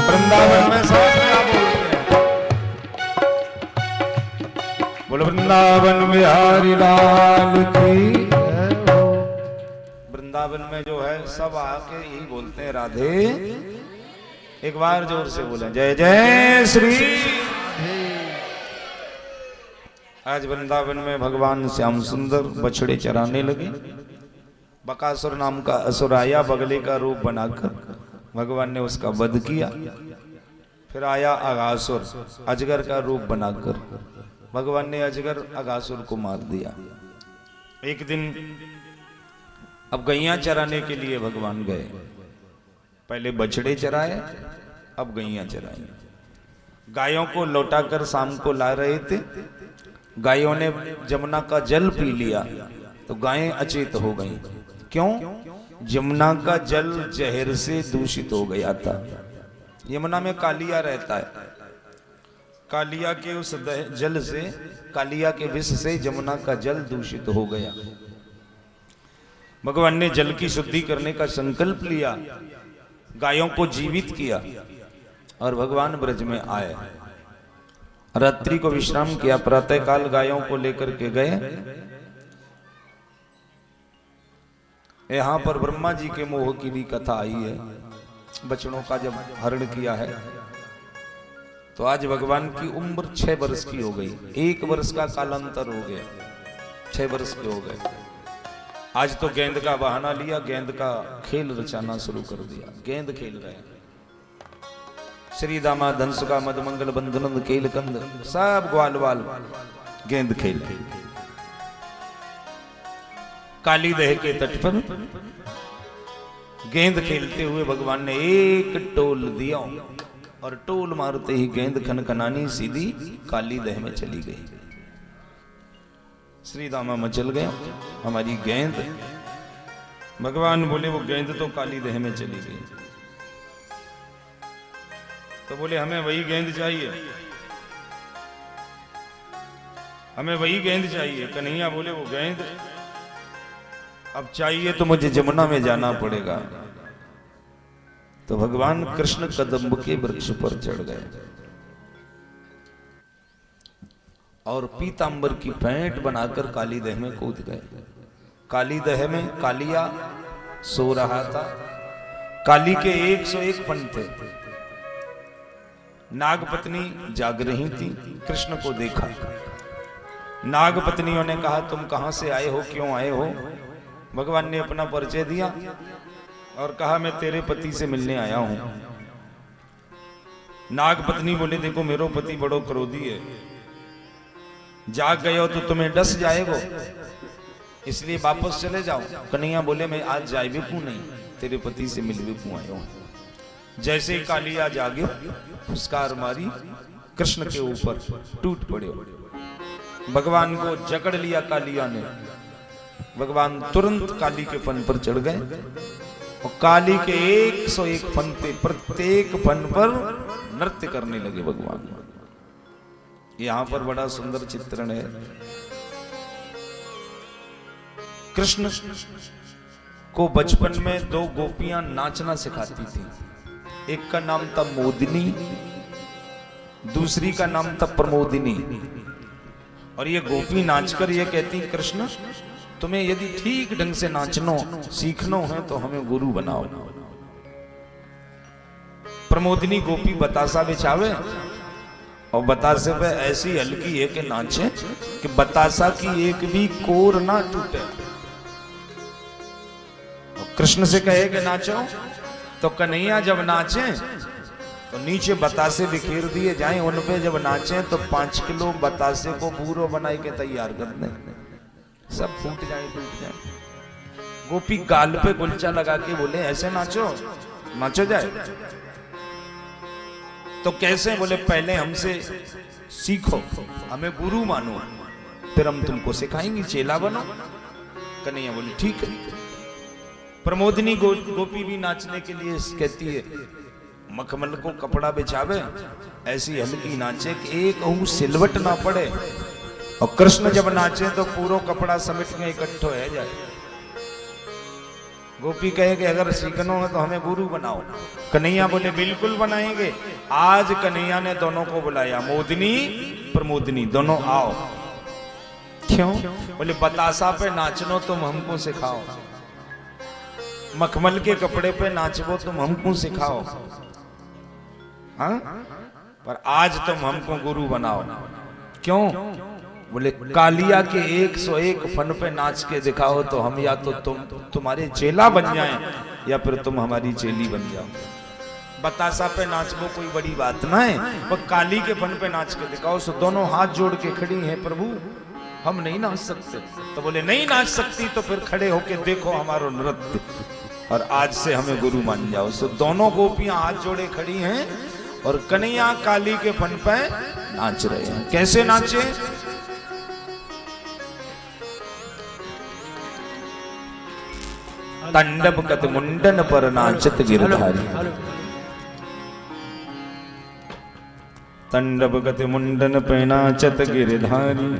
वृंदावन में सांस क्या बोलते हैं? बोलो वृंदावन बिहारी लाल की। वृंदावन में जो है सब आके यही बोलते हैं राधे। एक बार जोर से बोले जय जय श्री। आज वृंदावन में भगवान श्याम सुंदर बछड़े चराने लगे। बकासुर नाम का असुर आया, बगले का रूप बनाकर भगवान ने उसका वध किया। फिर आया अगासुर, अजगर का रूप बनाकर भगवान ने अजगर अगासुर को मार दिया। एक दिन अब गैया चराने के लिए भगवान गए। पहले बछड़े चराए, अब गैया चराए। गायों को लौटाकर शाम को ला रहे थे। गायों ने जमुना का जल पी लिया तो गायें अचेत हो गईं। क्यों? यमुना का जल जहर से दूषित हो गया था। यमुना में कालिया रहता है, कालिया के उस जल से, कालिया के विष से यमुना का जल दूषित हो गया। भगवान ने जल की शुद्धि करने का संकल्प लिया, गायों को जीवित किया और भगवान ब्रज में आए। रात्रि को विश्राम किया, प्रातः काल गायों को लेकर के गए। यहां पर ब्रह्मा जी के मोह की भी कथा आई है। बछड़ों का जब हरण किया है तो आज भगवान की उम्र 6 वर्ष की हो गई। 1 वर्ष का कालांतर हो गया, 6 वर्ष के हो गए। आज तो गेंद का बहाना लिया, गेंद का खेल रचाना शुरू कर दिया। गेंद खेल रहे हैं, श्री दामा धनसुका मदमंगल बंधनंद केल कंद, सब ग्वाल वाल गेंद खेल। काली दह के तट पर गेंद खेलते हुए भगवान ने एक टोल दिया और टोल मारते ही गेंद खनखनानी सीधी काली दह में चली गई। श्री दामा मचल गया, हमारी गेंद। भगवान बोले वो गेंद तो काली दह में चली गई। तो बोले हमें वही गेंद चाहिए, हमें वही गेंद चाहिए। कन्हैया बोले वो गेंद अब चाहिए तो मुझे जमुना में जाना पड़ेगा। तो भगवान कृष्ण कदम्ब के वृक्ष पर चढ़ गए और पीतांबर की पैंट बनाकर काली दह में कूद गए। काली दह में कालिया सो रहा था। काली के 101 फन थे। नागपत्नी जाग रही थी, कृष्ण को देखा। नागपत्नियों ने कहा तुम कहां से आए हो, क्यों आए हो? भगवान ने अपना परिचय दिया और कहा मैं तेरे पति से मिलने आया हूं। नागपत्नी बोले देखो मेरो पति बड़ो क्रोधी है, जाग गए हो तो तुम्हें डस जाएगो, इसलिए वापस चले जाओ। कन्हैया बोले मैं आज जाए भी क्यों नहीं, तेरे पति से मिल भी क्यों आया हूं। जैसे ही कालिया जागे फुसकार मारी, कृष्ण के ऊपर टूट पड़े। भगवान को जकड़ लिया कालिया ने। भगवान तुरंत काली के फन पर चढ़ गए और काली के 101 फन थे, प्रत्येक फन पर नृत्य करने लगे भगवान। यहां पर बड़ा सुंदर चित्रण है। कृष्ण को बचपन में 2 गोपियां नाचना सिखाती थी। एक का नाम था मोदिनी, दूसरी का नाम था प्रमोदिनी। और ये गोपी नाचकर ये कहती कृष्ण तुम्हें यदि ठीक ढंग से नाचनो सीखनो है तो हमें गुरु बनाओ। प्रमोदिनी गोपी बतासा बिछावे और बतासे पे ऐसी हल्की है कि नाचे कि बतासा की एक भी कोर ना टूटे। और कृष्ण से कहे कि नाचो तो कन्हैया जब नाचे तो नीचे बतासे बिखेर दिए जाएं, उन पे जब नाचे तो 5 किलो बतासे को बूरो बनाई के तैयार कर दें, सब फूट जाए टूट जाए। गोपी गाल पे गुलचा लगा के बोले ऐसे नाचो, नाचो जाए। तो कैसे? बोले पहले हमसे सीखो, हमें गुरु मानो, फिर हम तुमको सिखाएंगे, चेला बनो। कन्हैया बोले ठीक है। प्रमोदिनी गोपी भी नाचने के लिए कहती है मखमल को कपड़ा बिछावे, ऐसी हल्की नाचे कि एक अहू सिलवट ना पड़े। और कृष्ण जब नाचे तो पूरा कपड़ा समेट के इकट्ठो है जाए। गोपी कहे कि अगर सीखना है तो हमें गुरु बनाओ। कन्हैया बोले बिल्कुल बनाएंगे। आज कन्हैया ने दोनों को बुलाया, मोदिनी प्रमोदिनी दोनों आओ। क्यों? बोले बतासा पे नाचनो तुम हमको सिखाओ, मखमल के कपड़े पे नाचबो तुम हमको सिखाओ, हाँ? पर आज तुम हमको गुरु बनाओ। क्यों? बोले कालिया के 101 फन पे नाच के दिखाओ तो हम या तो तुम्हारे चेला बन जाएं या फिर तुम हमारी चेली बन जाओ। बतासा पे नाचबो कोई बड़ी बात ना है, पर काली के फन पे नाच के दिखाओ। सो दोनों हाथ जोड़ के खड़ी हैं, प्रभु हम नहीं नाच सकते। तो बोले नहीं नाच सकती तो फिर खड़े होके देखो हमारो नृत्य और आज से हमें गुरु मान जाओ। सो दोनों गोपियां हाथ जोड़े खड़ी हैं और कन्हैया काली के फन पे नाच रहे हैं। कैसे नाचे? तांडव कत मुंडन पर नाचत गिरधारी। तांडव गत मुंडन पे नाचत गिरधारी।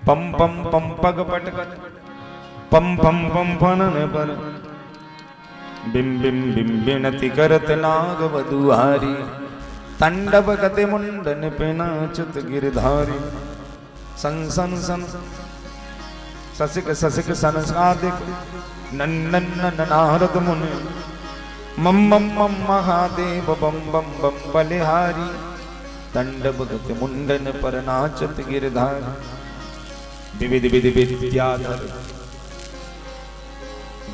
पम पम पम पग पटकत पम पम पम फनन पर बिम बिम बिम बिनति करत नाग वधुहारी। तांडव गत मुंडन पे नाचत गिरधारी। सन सन सन ससिक ससिक संसादिक नन्नन नारद मुनि मम मम मम महादेव बम बम बम बलिहारी। तांडव गत मुंडन पर नाचत गिरधारी। विविध विधि विद्याधर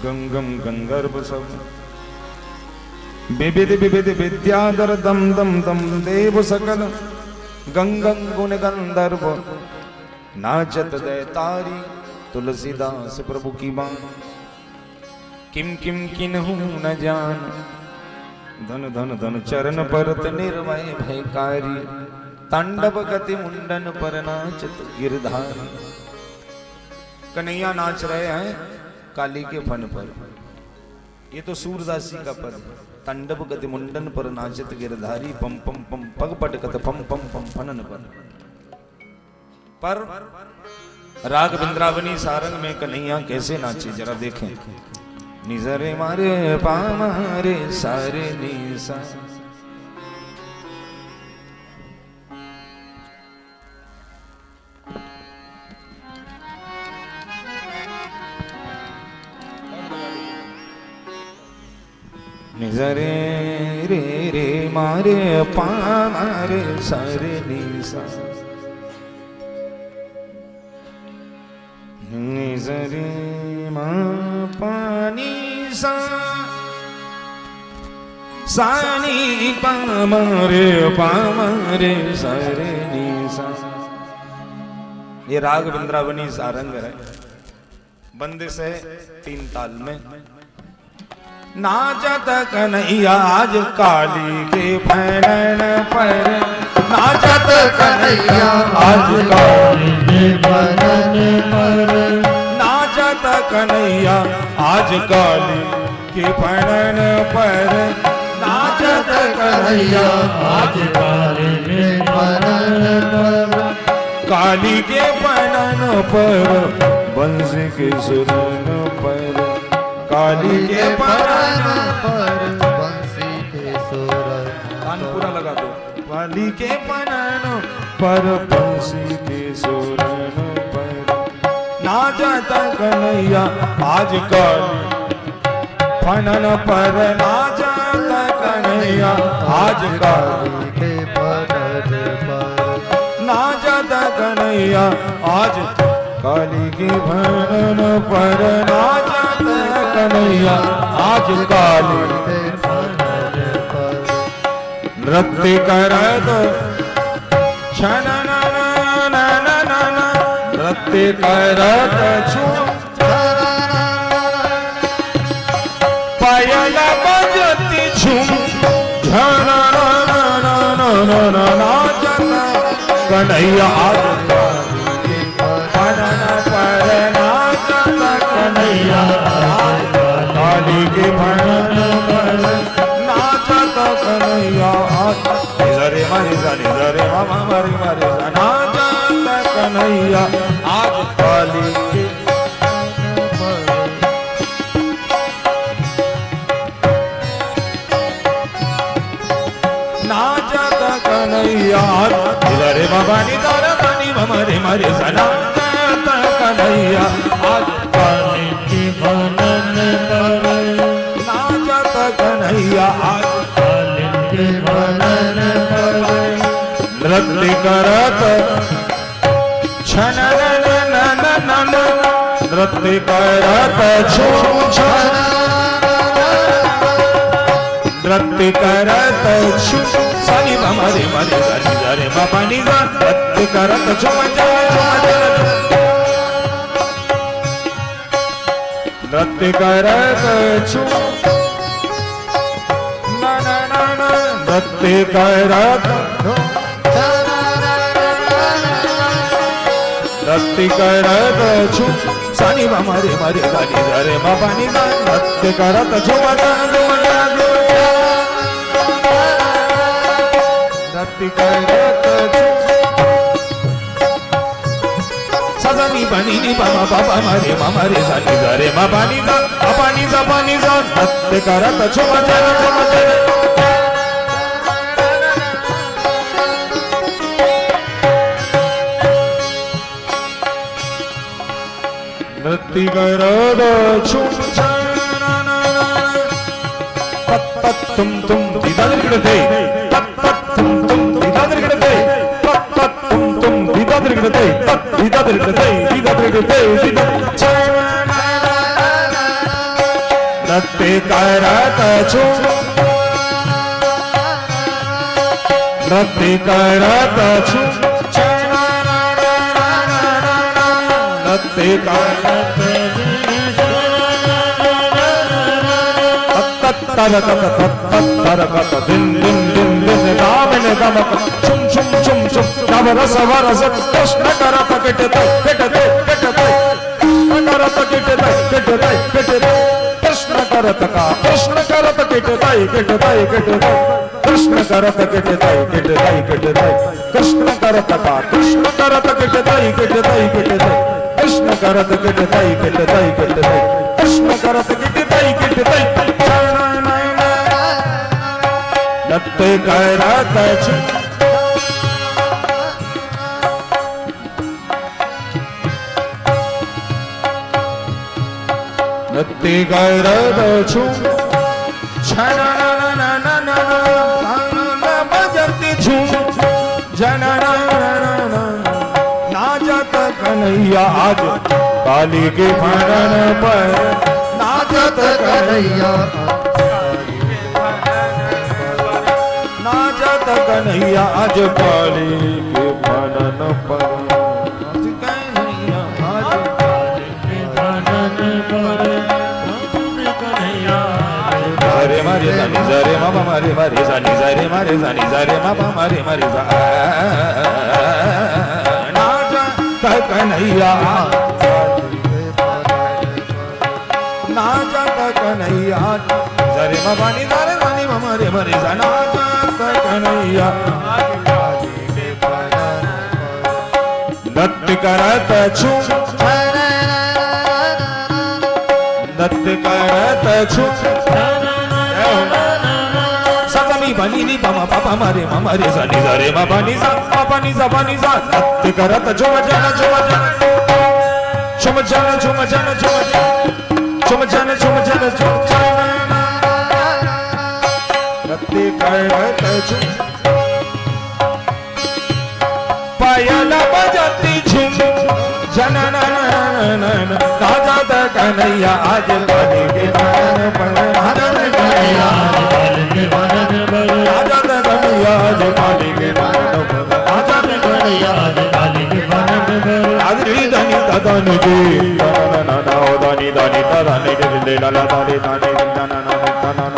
गंगम गंधर्व सब। विविध विविध विद्याधर दम दम दम देव सकल। गंगम गुण गंधर्व नाचत दैतारी। तुलसीदास प्रभु की बाण किम किम किन्हु न जान। धन धन धन चरण परत निर्भय भयकारी। तांडव गति मुंडन पर नाचत गिरधारी। कन्हैया नाच रहे हैं काली के फन पर। ये तो सूरदासी का पद। तांडव गति मुंडन पर नाचत गिरधारी। पम पम पम पग पटकत पम पम पम फनन पर राग बिंद्रावनी सारंग में कन्हैया कैसे नाचे जरा देखें। निजरे मारे पामारे सारे निसा। निजरे रे रे मारे पामारे सारे निसा। निजरे मा पानी सा सानी पामारे सारे निसा। ये राग बिंद्रावनी सारंग है। बंदिश है 3 ताल में। नाचत कन्हैया आज काली के फनन पर। नाचत कन्हैया आज काली के फनन पर। नाचत कन्हैया आज काली के फनन पर। नाचत कन्हैया आज काली के फनन पर। काली के फनन पर बंसी के सुरन पर। काली के फनन पर बंसी के सुर। कान पूरा लगा दो। काली के फनन पर बंसी के सुरन पर। नाचत कन्हैया आज काली फनन पर। नाचत कन्हैया आज काली के फनन पर। नाचत कन्हैया आज काली के फनन पर। नाचत कन्हैया आज काली के फनन पर। नृत्य करत छनन नृत्य करत छुम पायल बजती छुम झनन नाचत कन्हैया आज काली फनन पर। नाचत कन्हैया काली के फनन पर। नाचत कन्हैया आज रे मारे रे मामा मारे मारे। नाचत कन्हैया आज काली के नाचत कन्हैया रे बाबा नि तारा पानी मरे मरे। नाचत कन्हैया आज काली के फनन पर। नाचत कन्हैया आज काली के फनन पर। नृत्य करत छनन नृत्य करत छुम छन। नृत्य करत छुम सनी मरे मरे रे बाबा नि नृत्य करत छुम। नृत्य करत छुम नृत्य नृत्य करत नृत्य करत छु सानी बाबा रे मारे गानी रे बाबा नी गा नृत्य करत छु नृत्य करत छु सजनी बनी नी बाबा बाबा मारे मामा रे सानी रे बाबा नी गा बाबा नी जा नृत्य करत छु नृत्य करत छु तुम दीदा दिरगड़ते तुम दीदा दिरगड़ते तुम दीदा दिरगड़ते दीदा दिरगड़ते नृत्य करत छु नृत्य करत छु नृत्य करत दिन दिन दिन दिन दामन दमक छुम छुम छुम छुम नव रस वरस कृष्ण करत किटते किटते किटते करत किटते किटते किटते कृष्ण करत का कृष्ण करत किटते किटते किटते कृष्ण करत किटते किटते किटते कृष्ण करत का कृष्ण करत किटते किटते किटते कृष्ण करत किटते किटते किटते कृष्ण करत किटते किटते नृत्य करत छु नृत्य करत छु बजती छु नाचत कन्हैया आज काली के भजन पर नाचत कन्हैया नाचत कन्हैया आज काली के भजन पर कन्हैया आज काली के भजन पर रे मारे जानी रे मामा मारे मारे जानी रे मारे जानी रे मामा मारे मारे जा नाचत कन्हैया नाचत कन्हैया रे मामा नी रे जानी मामा रे मारे जा नाचत कन्हैया नृत्य करत छु नृत्य करत छु सजनी बनी नी बाबा बाबा मारे मामा रे जानी रे बाबा नी जा नृत्य करत झुम जन झुम जन झुम जन झुम जन झुम जन झुम जन झुम जन नृत्य करत छु पायल बजती झुम जन नाचत कन्हैया आज काली के भजन पर नाचत कन्हैया नाचत कन्हैया आज काली के भजन पर नाचत कन्हैया आज काली के भजन पर आदरी धनी तदन के ना ना दानी दानी तदन के ले ला ला दानी दानी ना ना ना ना ना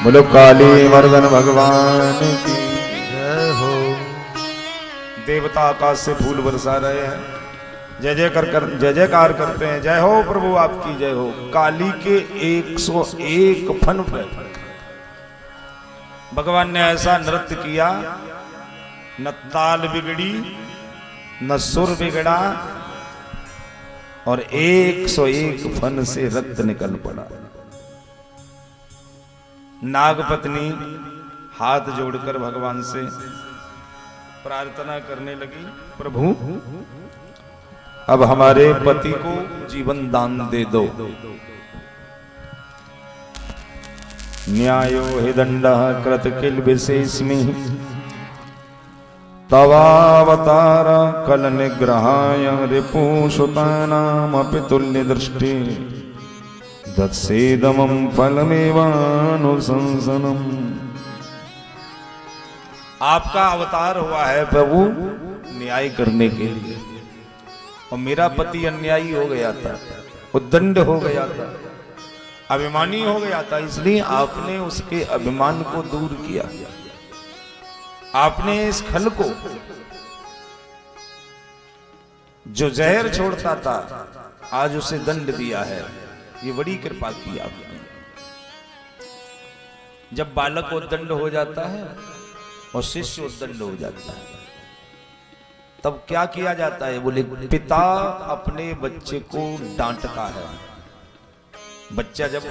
बोलो काली मर्दन भगवान की जय हो। देवता आकाश से फूल बरसा रहे हैं, जय जय जयकार करते हैं। जय हो प्रभु आपकी जय हो। काली के 101 फन पे भगवान ने ऐसा नृत्य किया, न ताल बिगड़ी न सुर बिगड़ा और 101 फन से रक्त निकल पड़ा। नागपत्नी हाथ जोड़कर भगवान से प्रार्थना करने लगी, प्रभु अब हमारे पति को जीवन दान दे दो। न्यायो हि दंडः कृत किल विशेषमि तवावतार कल निग्रहाय रिपुसुतानामपि तुल्य दृष्टि दत्सेदमं फलमेवानुशंसनम्। आपका अवतार हुआ है प्रभु न्याय करने के लिए, और मेरा पति अन्यायी हो गया था, उद्दंड हो गया था, अभिमानी हो गया था, इसलिए आपने उसके अभिमान को दूर किया। आपने इस खल को, जो जहर छोड़ता था, आज उसे दंड दिया है। ये बड़ी कृपा की आपने। जब बालक उद्दंड हो जाता है और शिष्य उद्दंड हो जाता है, तब क्या किया जाता है? बोले पिता अपने बच्चे को डांटता है। बच्चा जब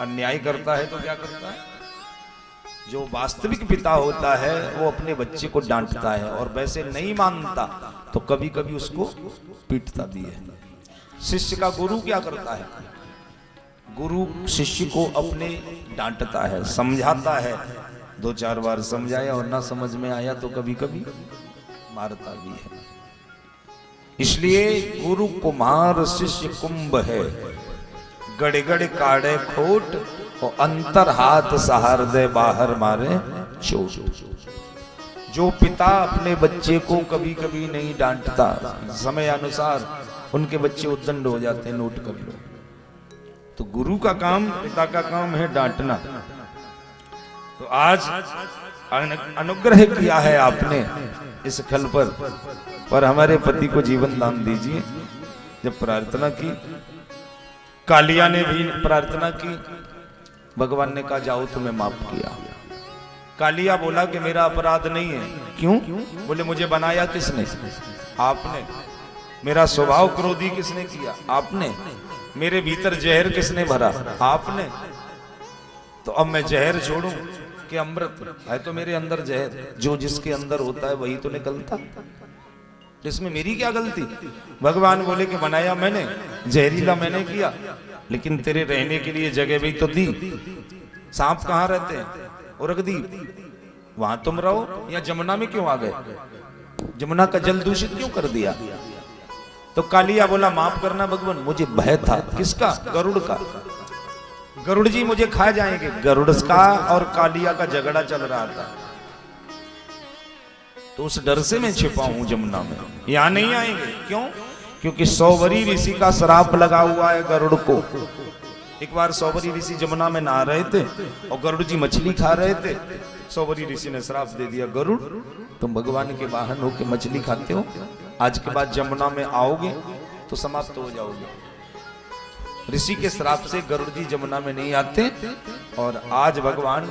अन्याय करता है तो क्या करता है? जो वास्तविक पिता होता है वो अपने बच्चे को डांटता है, और वैसे नहीं मानता तो कभी कभी उसको पीटता भी है। शिष्य का गुरु क्या करता है? गुरु शिष्य को अपने डांटता है, समझाता है, 2-4 बार समझाया और ना समझ में आया तो कभी कभी मारता भी है। इसलिए गुरु कुम्हार शिष्य कुंभ है, गड़े गड़े काढ़े खोट और अंतर हाथ सहार दे बाहर मारे चोट। जो पिता अपने बच्चे को कभी कभी नहीं डांटता, समय अनुसार उनके बच्चे उद्दंड हो जाते हैं, नोट कर लो। तो गुरु का काम, पिता का काम है डांटना। तो आज अनुग्रह किया है आपने इस खल पर हमारे पति को जीवन दान दीजिए। जब प्रार्थना की, कालिया ने भी प्रार्थना की, भगवान ने कहा जाओ तुम्हें माफ किया। कालिया बोला कि मेरा अपराध नहीं है। क्यों? बोले मुझे बनाया किसने? आपने। मेरा स्वभाव क्रोधी किसने किया? आपने। मेरे भीतर जहर किसने भरा? आपने। तो अब मैं जहर छोड़ूं कि अमृत? है तो मेरे अंदर जहर, जो जिसके अंदर होता है वही तो निकलता, इसमें मेरी क्या गलती? भगवान बोले कि बनाया मैंने, जहरीला मैंने किया, लेकिन तेरे रहने के लिए जगह भी तो दी। सांप कहाँ रहते हैं? उरगदीप, वहां तुम रहो, या जमुना में क्यों आ गए? जमुना का जल दूषित क्यों कर दिया? तो कालिया बोला माफ करना भगवान, मुझे भय था। किसका? गरुड़ का। गरुड़ जी मुझे खा जाएंगे। गरुड़ का और कालिया का झगड़ा चल रहा था, तो उस डर से मैं छिपा हूं जमुना में, यहां नहीं आएंगे। क्यों? क्योंकि 100 वरी ऋषि का श्राप लगा हुआ है गरुड़ को। एक बार 100 वरी ऋषि जमुना में नहा रहे थे और गरुड़ जी मछली खा रहे थे। 100 वरी ऋषि ने श्राप दे दिया, गरुड़ तुम भगवान के वाहन होके मछली खाते हो, आज के बाद जमुना में आओगे तो समाप्त हो जाओगे। ऋषि के श्राप से गरुड़ जी जमुना में नहीं आते, और आज भगवान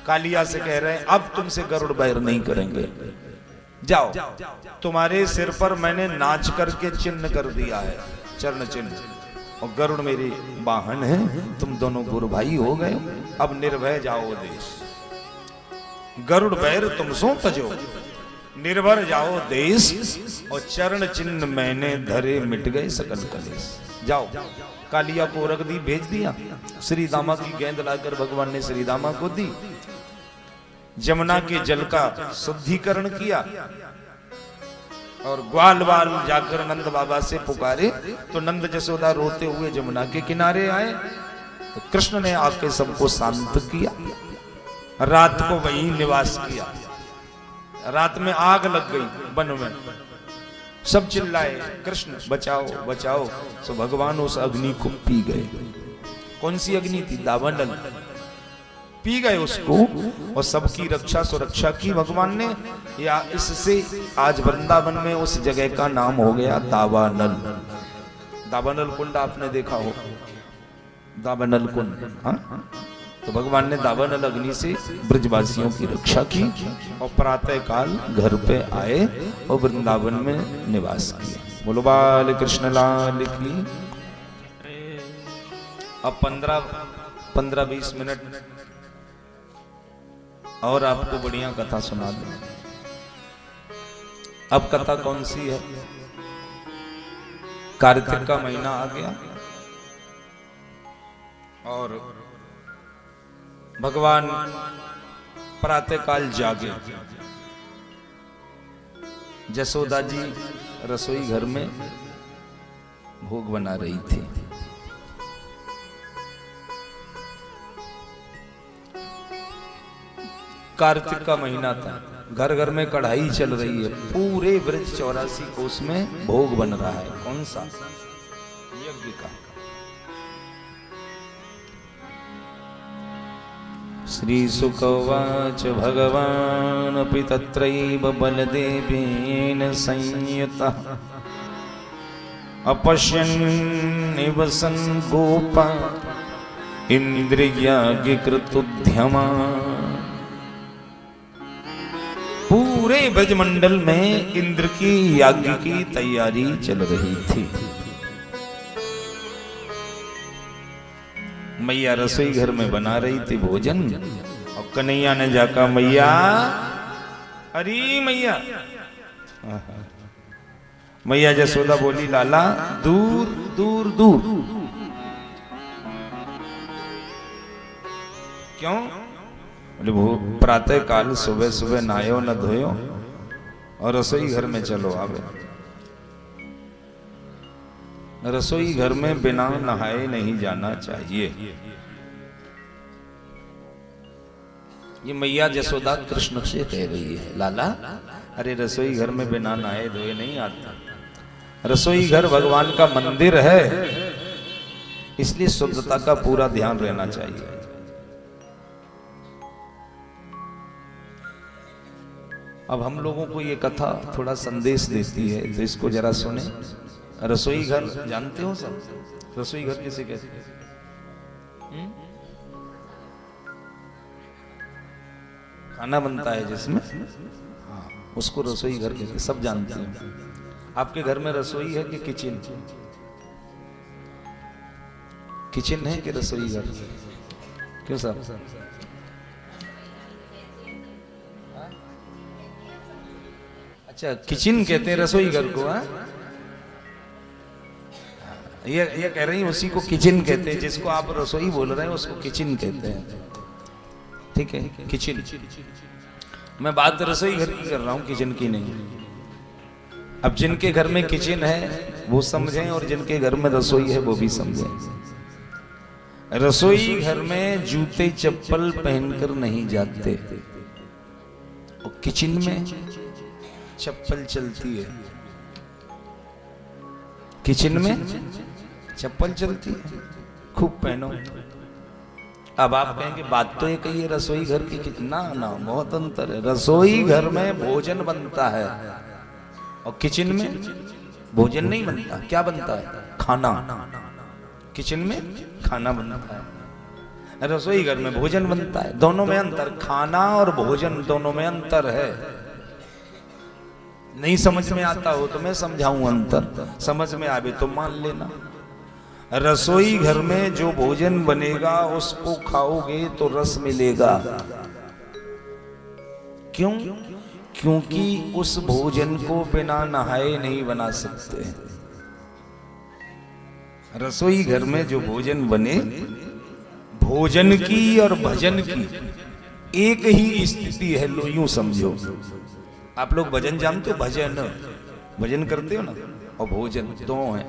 कालिया से कह रहे हैं अब तुमसे गरुड़ बैर नहीं करेंगे, जाओ। तुम्हारे सिर पर मैंने नाच करके चिन्ह कर दिया है, चरण चिन्ह, और गरुड़ मेरे वाहन है, तुम दोनों गुरु भाई हो गए, अब निर्भय जाओ देश। गरुड़ बैर तुम सो तजो, निर्भर जाओ देश, और चरण चिन्ह मैंने धरे मिट गए सकल कलेश। जाओ। कालिया को रगदी भेज दिया। श्री दामा की गेंद लाकर भगवान ने श्री दामा को दी। जमुना के जल का शुद्धिकरण किया, और ग्वाल बाल जाकर नंद बाबा से पुकारे तो नंद जसोदा रोते हुए जमुना के किनारे आए। तो कृष्ण ने आके सबको शांत किया, रात को वहीं निवास किया। रात में आग लग गई वन में, सब चिल्लाए कृष्ण बचाओ बचाओ। तो भगवान उस अग्नि को पी गए। कौन सी अग्नि थी? दावानल। पी गए उसको, और सबकी रक्षा सुरक्षा की भगवान ने। या इससे आज वृंदावन में उस जगह का नाम हो गया दावानल। दावानल कुंड आपने देखा हो, दावानल कुंड। हाँ, तो भगवान ने दावानल अग्नि से ब्रजवासियों की रक्षा की, और प्रातः काल घर पे आए और वृंदावन में निवास किया। बोलो बाल कृष्ण लाल की। अब 15-20 मिनट और आपको बढ़िया कथा सुना दूं। अब कथा कौन सी है? कार्तिक का महीना आ गया और भगवान प्रातःकाल जागे। जसोदा जी रसोई घर में भोग बना रही थी। कार्तिक का महीना था, घर घर में कढ़ाई चल रही है, पूरे ब्रज 84 कोस में भोग बन रहा है। कौन सा? यज्ञ का। श्री शुकवाच भगवान अपि तत्रैव बलदेवेन संयुतः अपश्यन्निव सन् गोपा इंद्रियाग्निकृतोद्यमा। पूरे ब्रजमंडल में इंद्र की यज्ञ की तैयारी चल रही थी। मैया रसोई घर में बना रही थी भोजन और कन्हैया ने जाकर मैया, अरे मैया, मैया जसोदा बोली लाला दूर दूर दूर। क्यों? बोले वो प्रातः काल सुबह सुबह नहायो न धोयो और रसोई घर में चलो आवे। रसोई घर में बिना नहाए नहीं जाना चाहिए। ये मैया जसोदा कृष्ण से कह रही है लाला, अरे रसोई घर में बिना नहाए धोए नहीं आता। रसोई घर भगवान का मंदिर है, इसलिए शुद्धता का पूरा ध्यान रहना चाहिए। अब हम लोगों को ये कथा थोड़ा संदेश देती है, तो इसको जरा सुने। रसोई घर जानते हो सब? रसोई घर किसे कहते हैं? खाना बनता है जिसमें, हाँ, उसको रसोई घर कहते हैं, सब जानते हैं। आपके घर में रसोई है कि किचन? किचन है कि रसोई घर? क्यों साहब? अच्छा, किचन कहते हैं रसोई घर को। हाँ, ये कह रही हैं उसी को किचन कहते हैं, जिसको आप रसोई बोल रहे हैं उसको किचन कहते हैं। ठीक है, किचन। मैं बात रसोई घर की कर रहा हूं, किचन की नहीं। अब जिनके घर में किचन है वो समझें और जिनके घर में रसोई है वो भी समझें। रसोई घर में जूते चप्पल पहनकर नहीं जाते और किचन में चप्पल चलती है। किचन में चप्पल चलती है, खूब पहनो। अब आप कहेंगे बात तो ये कही है रसोई घर की, कितना ना बहुत अंतर है। रसोई घर में भोजन बनता है और किचन में भोजन नहीं बनता। क्या बनता है? खाना। किचन में खाना बनता है, रसोई घर में भोजन बनता है। दोनों में अंतर, खाना और भोजन दोनों में अंतर है। नहीं समझ में आता हो तो मैं समझाऊं अंतर, समझ में आवे तो मान लेना। रसोई घर में जो भोजन बनेगा उसको खाओगे तो रस मिलेगा। क्यों? क्योंकि उस भोजन को बिना नहाए नहीं बना सकते। रसोई घर में जो भोजन बने, भोजन की और भजन की एक ही स्थिति है। लो यूं समझो, आप लोग भजन जानते हो? भजन भजन करते हो ना, और भोजन दो है।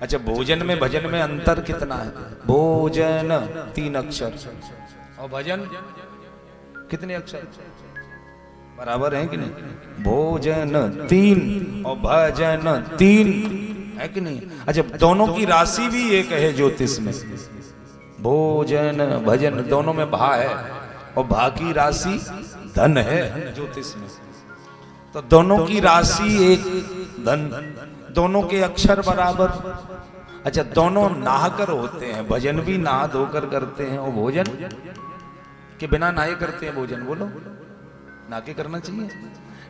अच्छा, भोजन में भजन में अंतर कितना है? भोजन 3 अक्षर और भजन कितने अक्षर? बराबर है कि नहीं? भोजन 3 और भजन 3 है कि नहीं? अच्छा, दोनों की राशि भी एक है ज्योतिष में। भोजन भजन दोनों में भा है और भा की राशि धन है ज्योतिष में। तो दोनों की राशि एक, धन, दोनों के अक्षर बराबर। अच्छा, दोनों नहाकर होते हैं। भजन भी नहा धोकर करते हैं और भोजन के बिना नहाए करते हैं। भोजन बोलो, नहा के करना चाहिए।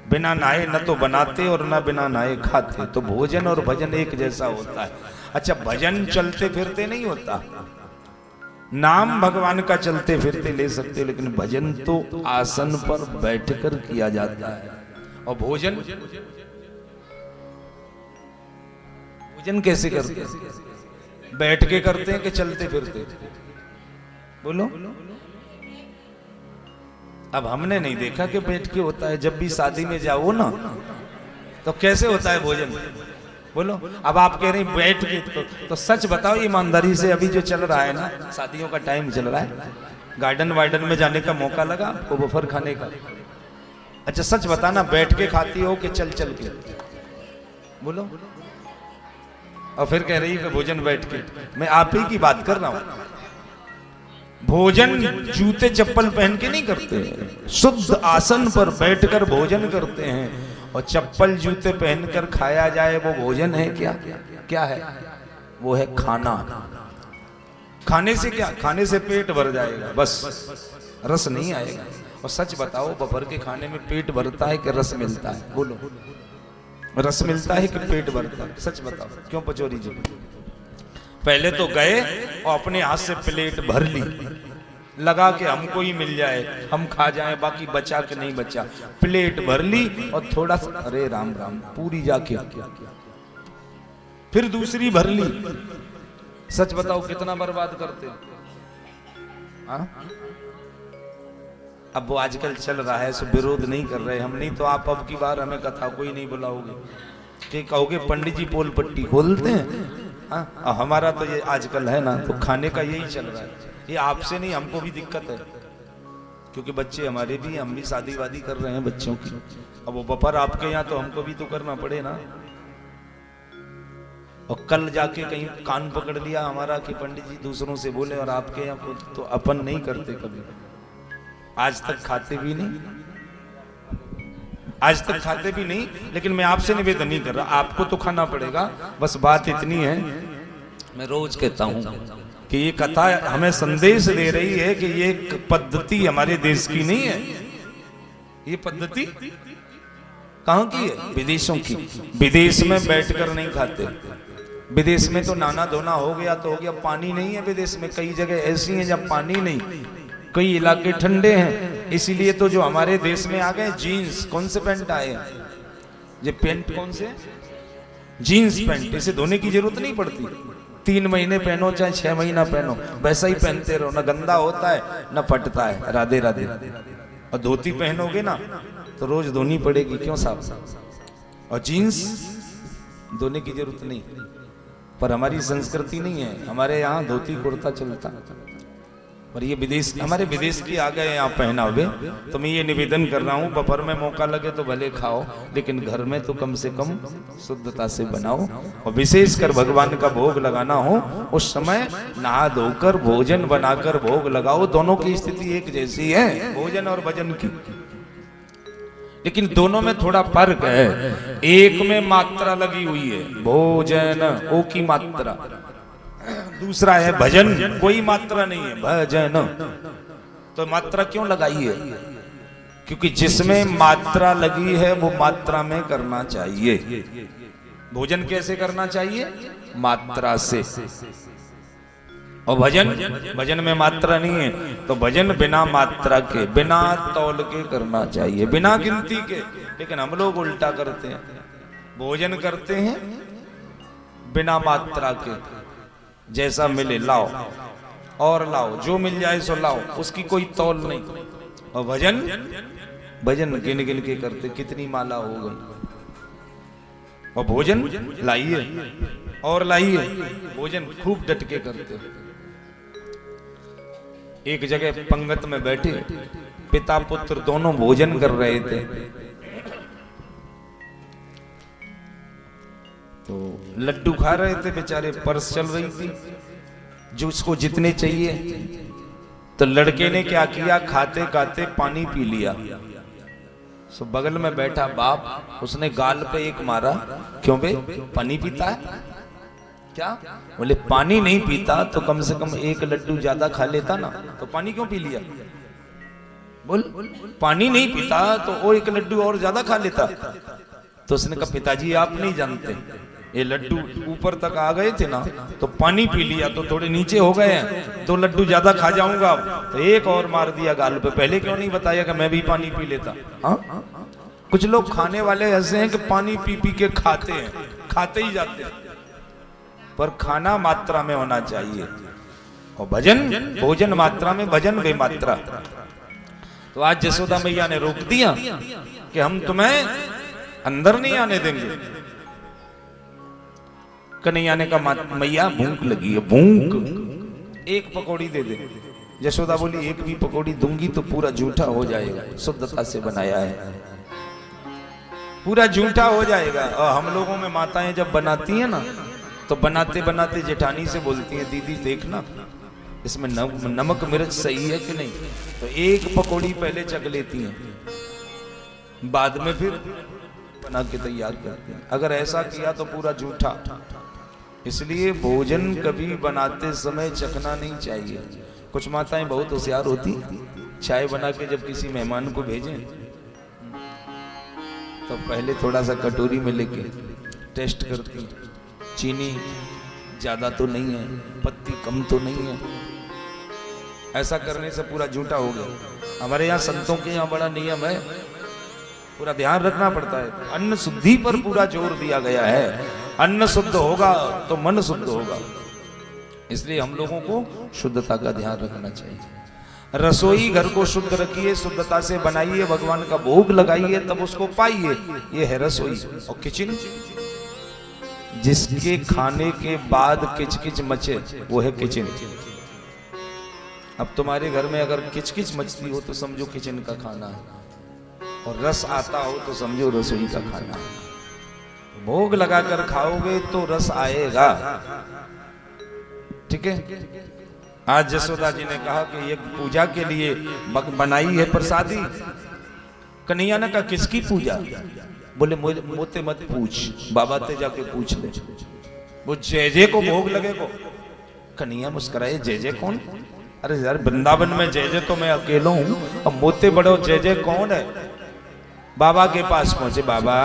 बिना नहाए न तो बनाते और न बिना नहाए खाते। तो भोजन और भजन एक जैसा होता है। अच्छा, भजन चलते फिरते नहीं होता, नाम भगवान का चलते फिरते ले सकते हो, लेकिन भजन तो आसन पर बैठकर किया जाता है। और भोजन भोजन कैसे करते हैं? बैठ के करते हैं कि चलते फिरते? बोलो। अब हमने नहीं देखा कि बैठ के होता है। जब भी शादी में जाओ ना तो कैसे होता है भोजन? बोलो। अब आप कह रहे हैं बैठ के, तो सच बताओ ईमानदारी से, अभी जो चल रहा है ना, शादियों का टाइम चल रहा है, गार्डन वार्डन में जाने का मौका लगा आपको बफर खाने का? अच्छा सच बताना, बैठ के खाती हो कि चल चल के? बोलो। और फिर कह रही है कि भोजन बैठ के। मैं आप ही की बात कर रहा हूं। भोजन जूते चप्पल पहन के नहीं करते, शुद्ध आसन पर बैठकर भोजन करते हैं। और चप्पल जूते पहनकर खाया जाए वो भोजन है क्या? क्या है वो? है खाना। खाने से क्या? खाने से पेट भर जाएगा, बस रस नहीं आएगा। और सच बताओ, दोपहर के खाने में पेट भरता है कि रस मिलता है? बोलो। रस मिलता है कि पेट भरता है? सच बताओ। क्यों पचोरी जी? पहले तो गए और अपने हाथ से प्लेट भर ली, लगा के हमको ही मिल जाए, हम खा जाएं, बाकी बचा के नहीं बचा। प्लेट भर ली और थोड़ा सा, अरे राम राम, पूरी जाके फिर दूसरी भर ली। सच बताओ कितना बर्बाद करते? हाँ? अब वो आजकल चल रहा है, सो विरोध नहीं कर रहे हम। नहीं तो आप अब की बार हमें कथा कोई नहीं बुलाओगे कि कहोगे पंडित जी पोल पट्टी खोलते हैं। हाँ? हमारा तो ये आजकल है ना, तो खाने का यही चल रहा है। ये आपसे नहीं, हमको भी दिक्कत है, क्योंकि बच्चे हमारे भी, हम भी शादी वादी कर रहे हैं बच्चों की। अब वो बपर आपके यहाँ, तो हमको भी तो करना पड़े ना। और कल जाके कहीं कान पकड़ लिया हमारा कि पंडित जी दूसरों से बोले, और आपके यहाँ तो अपन नहीं करते कभी, आज तक खाते भी नहीं, आज तक खाते भी नहीं। लेकिन मैं आपसे निवेदन नहीं कर रहा, आपको तो खाना पड़ेगा। बस बात इतनी है, मैं रोज कहता हूं कि ये कथा हमें संदेश दे रही है कि ये पद्धति हमारे देश की नहीं है। ये पद्धति कहां की है? विदेशों की। विदेश में बैठकर नहीं खाते। विदेश में तो नाना धोना हो गया तो हो गया। पानी नहीं है विदेश में, कई जगह ऐसी हैं जब पानी नहीं, कई इलाके ठंडे हैं। इसीलिए तो जो हमारे देश में आ गए जीन्स, कौन से पैंट आए हैं? ये पैंट कौन से? Jeans pant. इसे धोने की जरूरत नहीं पड़ती, 3 महीने पहनो चाहे 6 महीना पहनो, वैसा ही पहनते रहो, ना गंदा होता है ना फटता है। राधे राधे। और धोती पहनोगे ना तो रोज धोनी पड़ेगी, क्यों साहब? और जीन्स धोने की जरूरत नहीं। पर हमारी संस्कृति नहीं है, हमारे यहाँ धोती कुर्ता चलता। और ये विदेश, हमारे विदेश की आ गए यहाँ पहनावे। तो मैं ये निवेदन कर रहा हूँ, दोपहर में मौका लगे तो भले खाओ, लेकिन घर में तो कम से कम शुद्धता से बनाओ। और विशेषकर भगवान का भोग लगाना हो उस समय नहा धोकर भोजन बनाकर भोग लगाओ। दोनों की स्थिति एक जैसी है, भोजन और भजन की, लेकिन दोनों में थोड़ा फर्क है। एक में मात्रा लगी हुई है, भोजन ओ की मात्रा, दूसरा है भजन, कोई मात्रा नहीं है, भजन। तो मात्रा क्यों लगाई है? क्योंकि जिसमें मात्रा लगी है वो मात्रा में करना चाहिए। भोजन कैसे करना चाहिए? मात्रा से। और भजन, भजन में मात्रा नहीं है, तो भजन बिना मात्रा के, बिना तौल के करना चाहिए, बिना गिनती के। लेकिन हम लोग उल्टा करते हैं, भोजन करते हैं बिना मात्रा के, जैसा मिले लाओ और लाओ, जो मिल जाए सो लाओ, उसकी कोई तौल नहीं। और भजन, भजन गिन गिन के करते, कितनी माला हो गई। और भोजन लाइए और लाइए, भोजन खूब डट के करते। एक जगह पंगत में बैठे पिता पुत्र दोनों भोजन कर रहे थे, तो लड्डू खा रहे थे बेचारे, परस चल रही थी जो उसको जितने चाहिए। तो लड़के ने क्या किया, खाते खाते पानी पी लिया। सो बगल में बैठा बाप, उसने गाल पे एक मारा, क्यों बे पानी पीता है क्या? बोले पानी नहीं पीता तो कम से कम एक लड्डू ज्यादा खा लेता ना, तो पानी क्यों पी लिया? बोल, पानी नहीं पीता तो और एक लड्डू और ज्यादा खा लेता। तो उसने कहा पिताजी आप नहीं जानते, ये लड्डू ऊपर तक आ गए थे ना, तो पानी पी लिया तो थोड़े नीचे हो गए हैं, 2 लड्डू ज्यादा खा जाऊंगा तो एक और मार दिया गाल पे। पहले क्यों नहीं बताया कि मैं भी पानी पी लेता? हाँ, कुछ लोग खाने वाले ऐसे हैं कि पानी पी पी के खाते हैं, खाते ही जाते हैं, पर खाना मात्रा में होना चाहिए और भजन भोजन मात्रा में, भजन बेमात्रा। तो आज यशोदा मैया ने रोक दिया कि हम तुम्हें अंदर नहीं आने देंगे। कन्हैया ने कहा मैया भूख लगी है, भूख, एक पकौड़ी दे दे। यशोदा बोली एक भी पकौड़ी दूंगी तो पूरा झूठा हो जाएगा, शुद्धता से बनाया है, पूरा झूठा हो जाएगा। और हम लोगों में माताएं जब बनाती हैं ना, तो बनाते बनाते जेठानी से बोलती हैं दीदी देखना इसमें नमक मिर्च सही है कि नहीं, तो एक पकौड़ी पहले चख लेती हैं, बाद में फिर बना के तैयार करते हैं। अगर ऐसा किया तो पूरा झूठा। इसलिए भोजन कभी बनाते समय चखना नहीं चाहिए। कुछ माताएं बहुत होशियार होती, चाय बना के जब किसी मेहमान को भेजें तो पहले थोड़ा सा कटोरी में लेके टेस्ट करती, चीनी ज्यादा तो नहीं है, पत्ती कम तो नहीं है। ऐसा करने से पूरा झूठा हो गया। हमारे यहाँ संतों के यहाँ बड़ा नियम है, पूरा ध्यान रखना पड़ता है। अन्न शुद्धि पर पूरा जोर दिया गया है, अन्न शुद्ध होगा तो मन शुद्ध होगा। इसलिए हम लोगों को शुद्धता का ध्यान रखना चाहिए। रसोई घर को शुद्ध रखिए, शुद्धता से बनाइए, भगवान का भोग लगाइए, तब उसको पाइए। ये है रसोई। और किचन, जिसके खाने के बाद किचकिच मचे वो है किचन। अब तुम्हारे घर में अगर किचकिच मचती हो तो समझो किचन का खाना है, और रस आता हो तो समझो रसोई का खाना है। भोग लगाकर खाओगे तो रस आएगा। ठीक है। आज यशोदा जी ने कहा कि ये पूजा के लिए बनाई है प्रसादी। कन्हैया ने कहा किसकी पूजा? बोले मोते मत पूछ, बाबा ते जाके पूछ ले, वो जय जय को भोग लगे को। कन्हैया मुस्कुराए, जय जय कौन? अरे यार वृंदावन में जय जय तो मैं अकेला हूं, अब मोते बड़ो जय जय कौन है? बाबा के पास पहुंचे। बाबा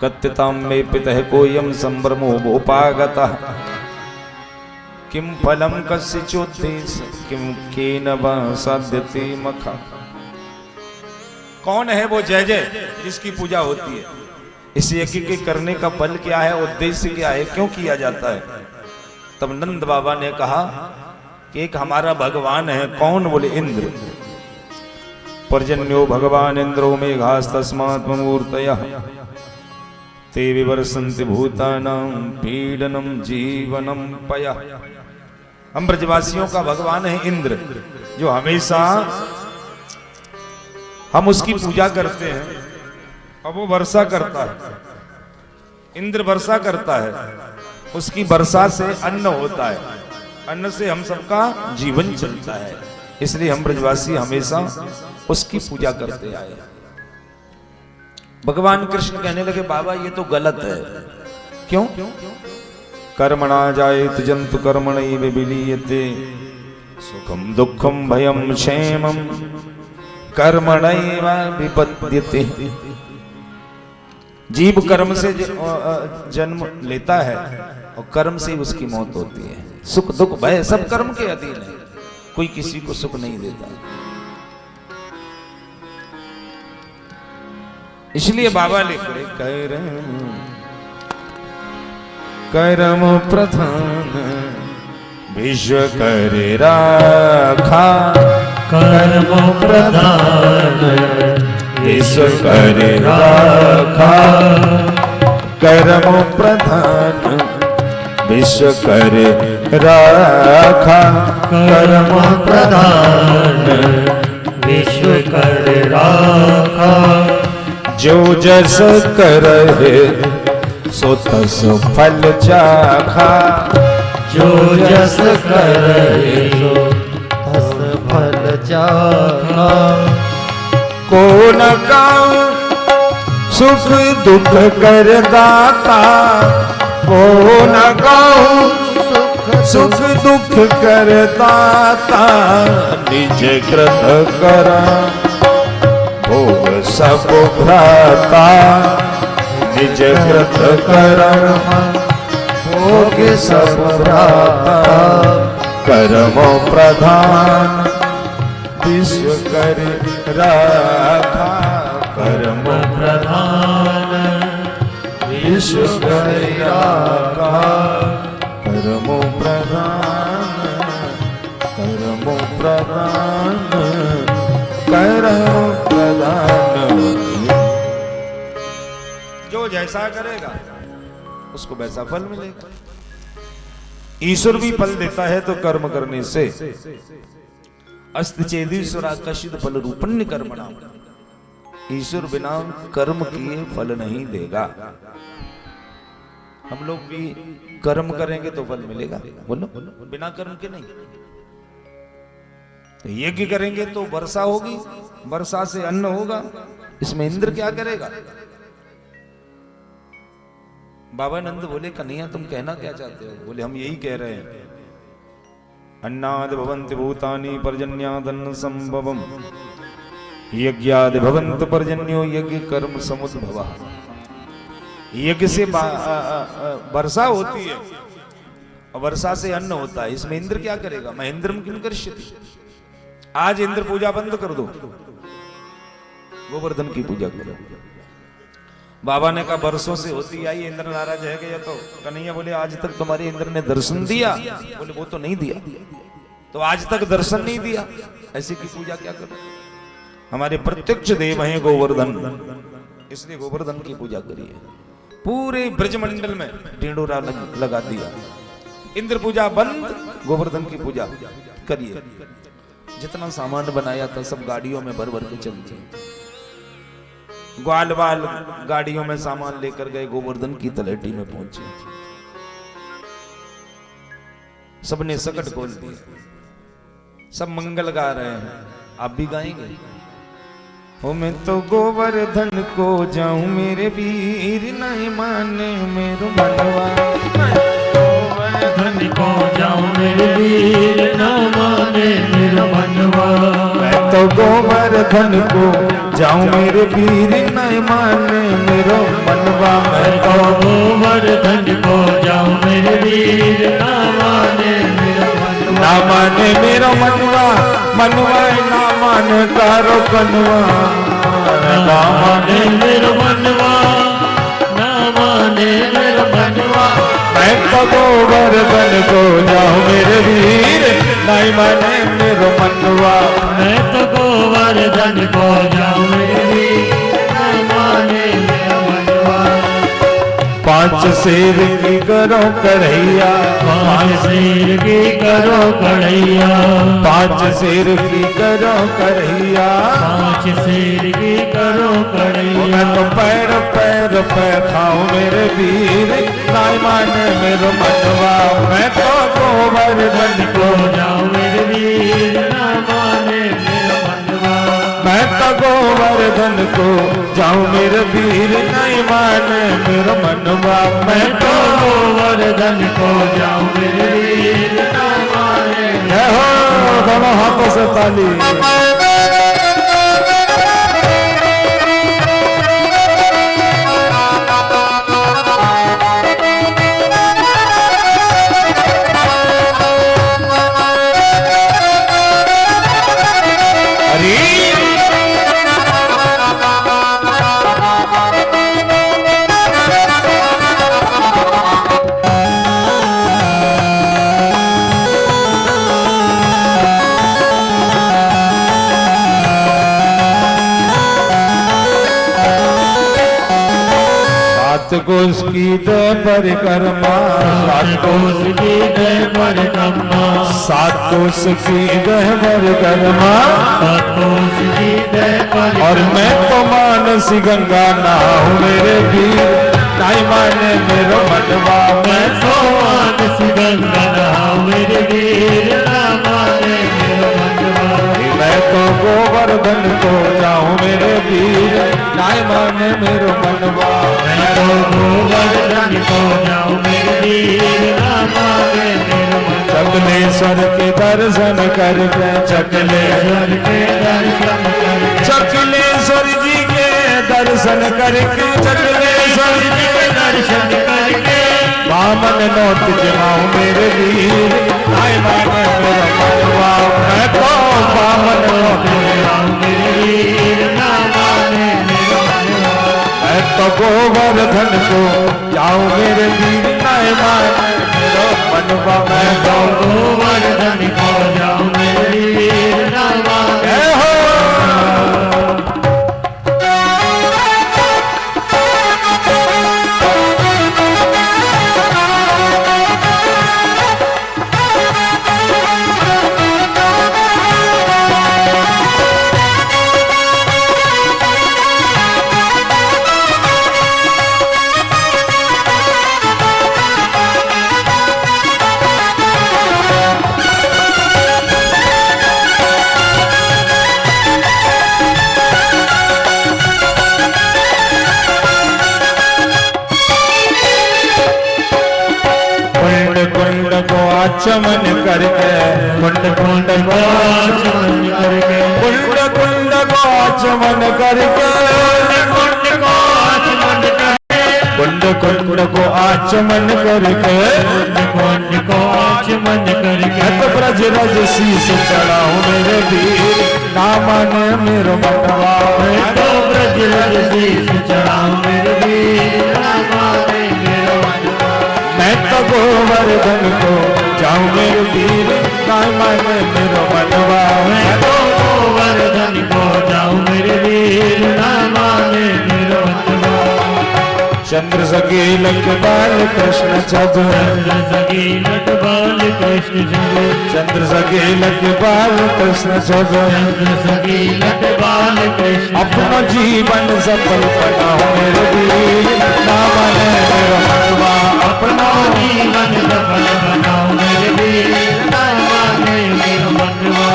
कत्यताम में पितः कोयम संभ्रमो भोपागतः किम फलम कस्यचोद्देश्य किम केन वा साध्यते मखा। कौन है वो जय जय जिसकी पूजा होती है? इस यज्ञ के करने का फल क्या है, उद्देश्य क्या है, क्यों किया जाता है? तब नंद बाबा ने कहा कि एक हमारा भगवान है। कौन? बोले इंद्र। पर्जन्यो भगवान इंद्रो मेघास्तस्मात् मूर्तयः ते विवर्षन्ति भूतानां पीडनं जीवनं पयः। हम ब्रजवासियों का भगवान है इंद्र, जो हमेशा हम उसकी पूजा करते हैं और वो वर्षा करता है। इंद्र वर्षा करता है, उसकी वर्षा से अन्न होता है, अन्न से हम सबका जीवन चलता है। इसलिए हम ब्रजवासी हमेशा उसकी पूजा करते आए। भगवान कृष्ण कहने लगे बाबा ये तो गलत है। क्यों? कर्मणा जायेत जंतु कर्मणैव विलीयते सुखम दुखम भयम क्षेमम कर्मणैव विपद्यते। जीव कर्म से जन्म लेता है और कर्म से उसकी मौत होती है। सुख दुख भय सब कर्म के अधीन है, कोई किसी को सुख नहीं देता। इसलिए बाबा लेकर कर्म प्रधान विश्व कर राखा, कर्म प्रधान विश्व कर राखा, कर्म प्रधान विश्व कर राखा, कर्म प्रधान विश्व कर राखा। जो जस करहे सो तस फल चाखा, जो जस करे सो तस फल चाखा। को न गाऊं सुख दुख कर दाता, को न गाऊं सुख दुख कर दाता। निज कृत करा भोग सब भ्राता निज कृत कर्म भोग सब भ्राता कर्मो प्रधान विश्व कर राखा कर्म प्रधान विश्व कर राखा कर्मो प्रधान कर्मो प्रधान कर्मो प्रधान। जो जैसा करेगा उसको वैसा फल मिलेगा। ईश्वर भी फल देता है तो कर्म करने से। अस्त चेदीश्वरा कशिद फल रूपण्य कर्मणा, ईश्वर बिना कर्म किए फल नहीं देगा। हम लोग भी कर्म करेंगे तो फल मिलेगा, बोलो बिना कर्म के नहीं। तो यज्ञ करेंगे तो वर्षा होगी, वर्षा से अन्न होगा। इसमें इंद्र क्या करेगा? बाबा नंद बोले कन्हैया तुम कहना क्या चाहते हो? बोले हम यही कह रहे हैं, अन्नाद भवन्ति भूतानि पर्जन्यादन्न संभवम यज्ञाद भवन्त पर्जन्यो यज्ञ कर्म समुद्भवः। यज्ञ से वर्षा होती है और वर्षा से अन्न होता है। इसमें इंद्र क्या करेगा? महेंद्रम किम करिष्यति। आज इंद्र पूजा बंद कर दो, गोवर्धन की पूजा करो। बाबा ने कहा वर्षों से होती आई, इंद्र नाराज है गया। तो कन्हैया बोले आज तक तुम्हारे इंद्र ने दर्शन दिया? बोले वो तो नहीं दिया। तो आज तक दर्शन नहीं दिया, ऐसी की पूजा क्या करो? हमारे प्रत्यक्ष देव हैं गोवर्धन, इसलिए गोवर्धन की पूजा करिए। पूरे ब्रजमंडल में ढिंडोरा लगा दिया। इंद्र पूजा बंद, गोवर्धन की पूजा करिए। जितना सामान बनाया था सब गाड़ियों में भर भर के चलते हैं। ग्वाल वाल गाड़ियों में सामान लेकर गए, गोवर्धन की तलहटी में पहुंचे। सबने सकट खोल दिए, सब मंगल गा रहे हैं। आप भी गाएंगे? हो मैं तो गोवर्धन को जाऊं मेरे वीर, नहीं माने मेरो मनवा। गोवर्धन को जाऊं मेरे वीर, न माने मेरा मनवा। मैं तो गोवर्धन को जाऊं मेरे वीर, नहीं माने मेरो मनवा। मैं तो गोवर्धन को जाऊं मेरे वीर, न माने मेरा मनवा। ना माने मेरो मनवा, मनवा ना माने तारो कनवा। ना माने मेरा मनवा, ना माने मेरा मनवा। मैं तो गोवर्धन को जाऊं मेरे वीर, नहीं माने मेरो मनवा। मैं तो गोवर्धन को जाऊं मेरे वीर, न माने मेरा मनवा। पांच शेर की करो कढ़ैया, पांच शेर की करो कढ़ैया। पांच शेर की करो कढ़ैया। पांच शेर की करो कढ़ैया। मैं तो पैर पैर पे खाऊं मेरे वीर, नहीं माने मेरो मनवा। मैं तो गोवर्धन को जाऊं मेरे वीर, न माने मेरा मनवा। मैं तो गोवर्धन को जाऊं मेरे वीर, नहीं माने मेरो मनवा। मैं तो गोवर्धन को जाऊं मेरे वीर, न माने। जय हो, दोनों हाथों से ताली। सात कोस की दय परिक्रमा, सात कोस की दय परिक्रमा। सात कोस की दय परिक्रमा। सात कोस की दय परिक्रमा। और मैं तो मानसी गंगा नहाऊं मेरे वीर, नहीं माने मेरो मनवा। मैं तो मानसी गंगा नहाऊं मेरे वीर, न माने मेरो मनवा। मैं तो गोवर्धन को जाऊं मेरे वीर, नहीं माने मेरो मनवा। मैं तो गोवर्धन को जाऊं मेरे वीर, न माने मेरो मनवा। चकलेश्वर के दर्शन करके, चकलेश्वर के दर्शन करके, चकलेश्वर जी के दर्शन करके चंद्रेश्वर जी के दर्शन करके बामन नोट जमाऊं मेरे वीर नाय माने मेरा मनवा मैं तो बामन नोट जमाऊं मेरे वीर ना माने मेरा मनवा मैं तो गोवर्धन को जाऊं मेरे वीर नाय माने मेरा मनवा मैं तो गोवर्धन को जाऊं मेरे वीर ना माने हो चमन करके कुंड कुंड को चमन करके कुंड कुंड को चमन करके कुंड को चमन करके कुंड कुंड को आचमन करके कुंड को चमन करके तो ब्रज रज शीस चढ़ाऊं मेरे वीर ना माने मेरो मनवा तो ब्रज रज शीस चढ़ाऊं मेरे वीर ना माने मेरो मनवा मैं तो गोवर्धन को जाऊं मेरे वीर ना माने मेरो मनवा मैं तो गोवर्धन को जाऊं मेरे वीर ना माने मेरो मनवा चंद्र सगेलक बाल कृष्ण छब चंद्र सगेलक बाल कृष्ण छब चंद्र सगेलक बाल कृष्ण छब चंद्र सगेलक बाल कृष्ण अपना जीवन सफल बनाओ मेरे वीर ना माने मेरो मनवा अपना जीवन सफल बनाओ मेरे वीर ना माने मेरो मनवा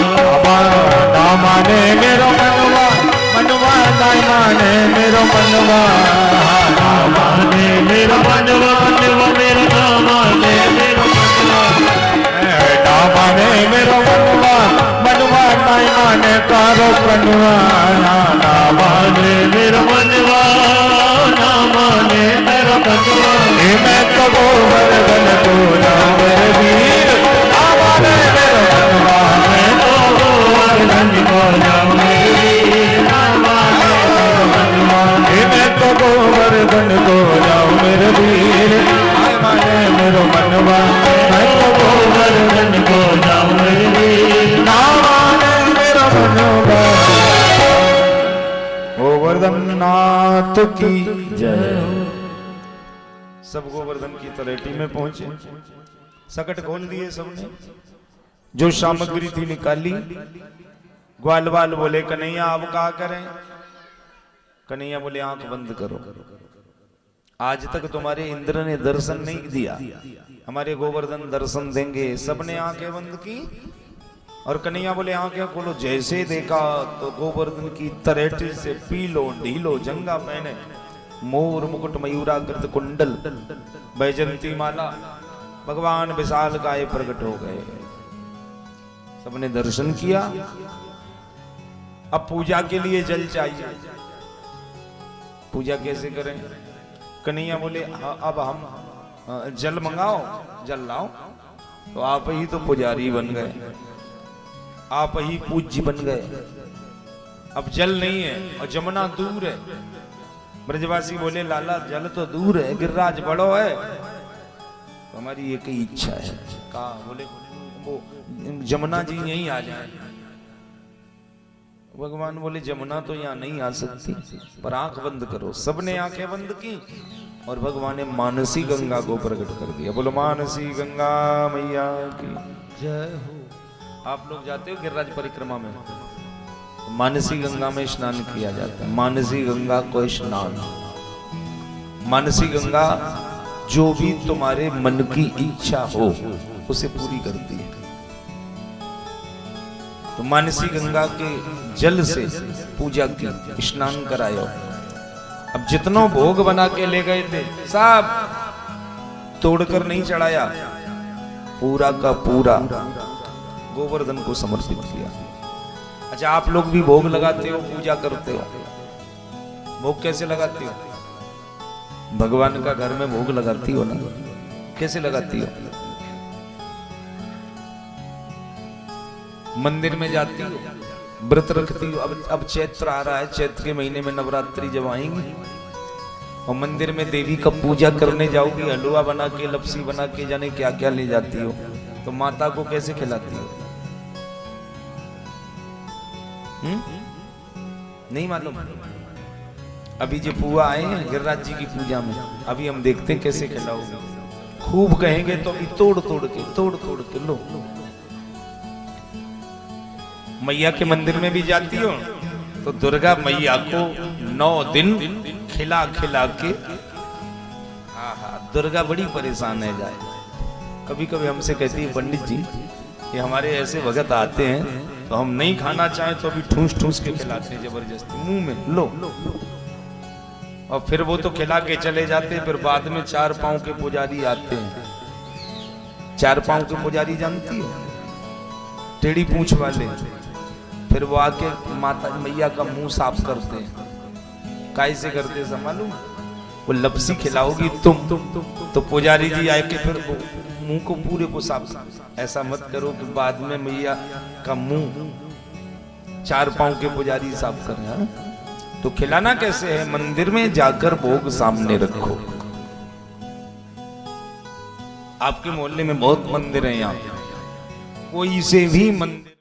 ना माने मेरो मनवा मनवा ना माने मेरो मनवा ना माने मेरो मनवा मनवा मेरो ना माने मेरो मनवा ना माने मेरो मनवा मनवा ना माने कारो कनवा ना माने मेरो मनवा ना माने मेरो मनवा मैं तो गोवर्धन को जाऊं मेरे वीर ना माने मेरो मनवा मैं तो गोवर्धन को जाऊं मेरे वीर ना माने मेरो मनवा मैं तो गोवर्धन को जाऊं मेरे वीर ना माने मेरो मनवा मैं तो गोवर्धन को जाऊं मेरे वीर ना माने मेरो मनवा। गोवर्धन नाथ की जय। सब गोवर्धन की तलेटी में पहुंचे, सकट खोल दिए सबने, जो सामग्री थी निकाली। ग्वाल बाल बोले कन्हैया अब क्या करें? कन्हैया बोले आंख बंद करो, आज तक तुम्हारे इंद्र ने दर्शन नहीं दिया, हमारे गोवर्धन दर्शन देंगे। सबने आंखें बंद की और कन्हैया बोले आंखें खोलो। जैसे देखा तो गोवर्धन की तलेटी से पीलो ढीलो जंगा पहने, मोर मुकुट मयूराकृत कुंडल बैजंती माला, भगवान विशाल काय प्रकट हो गए। सबने दर्शन किया। अब पूजा के लिए जल चाहिए, पूजा कैसे करें? कन्हैया बोले अब हम जल मंगाओ, जल लाओ। तो आप ही तो पुजारी बन गए, आप ही पूज्य बन गए। अब जल नहीं है और जमुना दूर है। ब्रजवासी बोले लाला जल तो दूर है, गिरिराज बड़ो है, तो हमारी एक ही इच्छा है। कहा बोले वो जमुना जी यहीं आ जाए। भगवान बोले जमुना तो यहाँ नहीं आ सकती, पर आंख बंद करो। सबने आंखें बंद की और भगवान ने मानसी गंगा को प्रकट कर दिया। बोलो मानसी गंगा मैया की जय हो। आप लोग जाते हो गिरिराज परिक्रमा में, मानसी गंगा में स्नान किया जाता है। मानसी गंगा को स्नान, मानसी गंगा जो भी तुम्हारे मन की इच्छा हो उसे पूरी करती है। तो मानसी गंगा के जल से पूजा की, स्नान करायो। अब जितनों भोग बना के ले गए थे सब तोड़कर नहीं चढ़ाया, पूरा का पूरा गोवर्धन को समर्पित किया। अच्छा आप लोग भी भोग लगाते हो, पूजा करते हो, भोग कैसे लगाती हो? भगवान का घर में भोग लगाती हो ना, कैसे लगाती हो? मंदिर में जाती हो, व्रत रखती हो। अब चैत्र आ रहा है, चैत्र के महीने में नवरात्रि जब आएंगी और मंदिर में देवी का पूजा करने जाओगी, हलवा बना के, लपसी बना के, जाने क्या क्या ले जाती हो, तो माता को कैसे खिलाती हो? नहीं मालूम? अभी जो पुआ आए हैं गिरिराज जी की पूजा में, अभी हम देखते हैं कैसे खिलाओगे। खूब कहेंगे तो अभी तोड़ तोड़ के लो। मैया के मंदिर में भी जाती हो तो दुर्गा मैया को 9 दिन खिला के, दुर्गा बड़ी परेशान है जाए। कभी कभी हमसे कहती है पंडित जी कि हमारे ऐसे भगत आते हैं तो हम नहीं खाना चाहें तो अभी ठूस के खिलाते हैं जबरदस्ती, मुंह में लो। और फिर वो तो खिला के चले जाते हैं, फिर बाद में 4 पांव के पुजारी आते हैं। 4 पांव के पुजारी जानती हो? टेढ़ी पूंछ वाले। फिर वो आके माता मैया का मुंह साफ करते हैं। काहे से करते हैं मालूम? वो लपसी खिलाओगी तुम तो पुजारी जी आके फिर मुंह को पूरे को साफ। ऐसा मत करो कि बाद में मैया का मुंह 4 पांव के पुजारी साफ करें। हाँ? तो खिलाना कैसे है? मंदिर में जाकर भोग सामने रखो। आपके मोहल्ले में बहुत मंदिर हैं, यहाँ कोई से भी मंदिर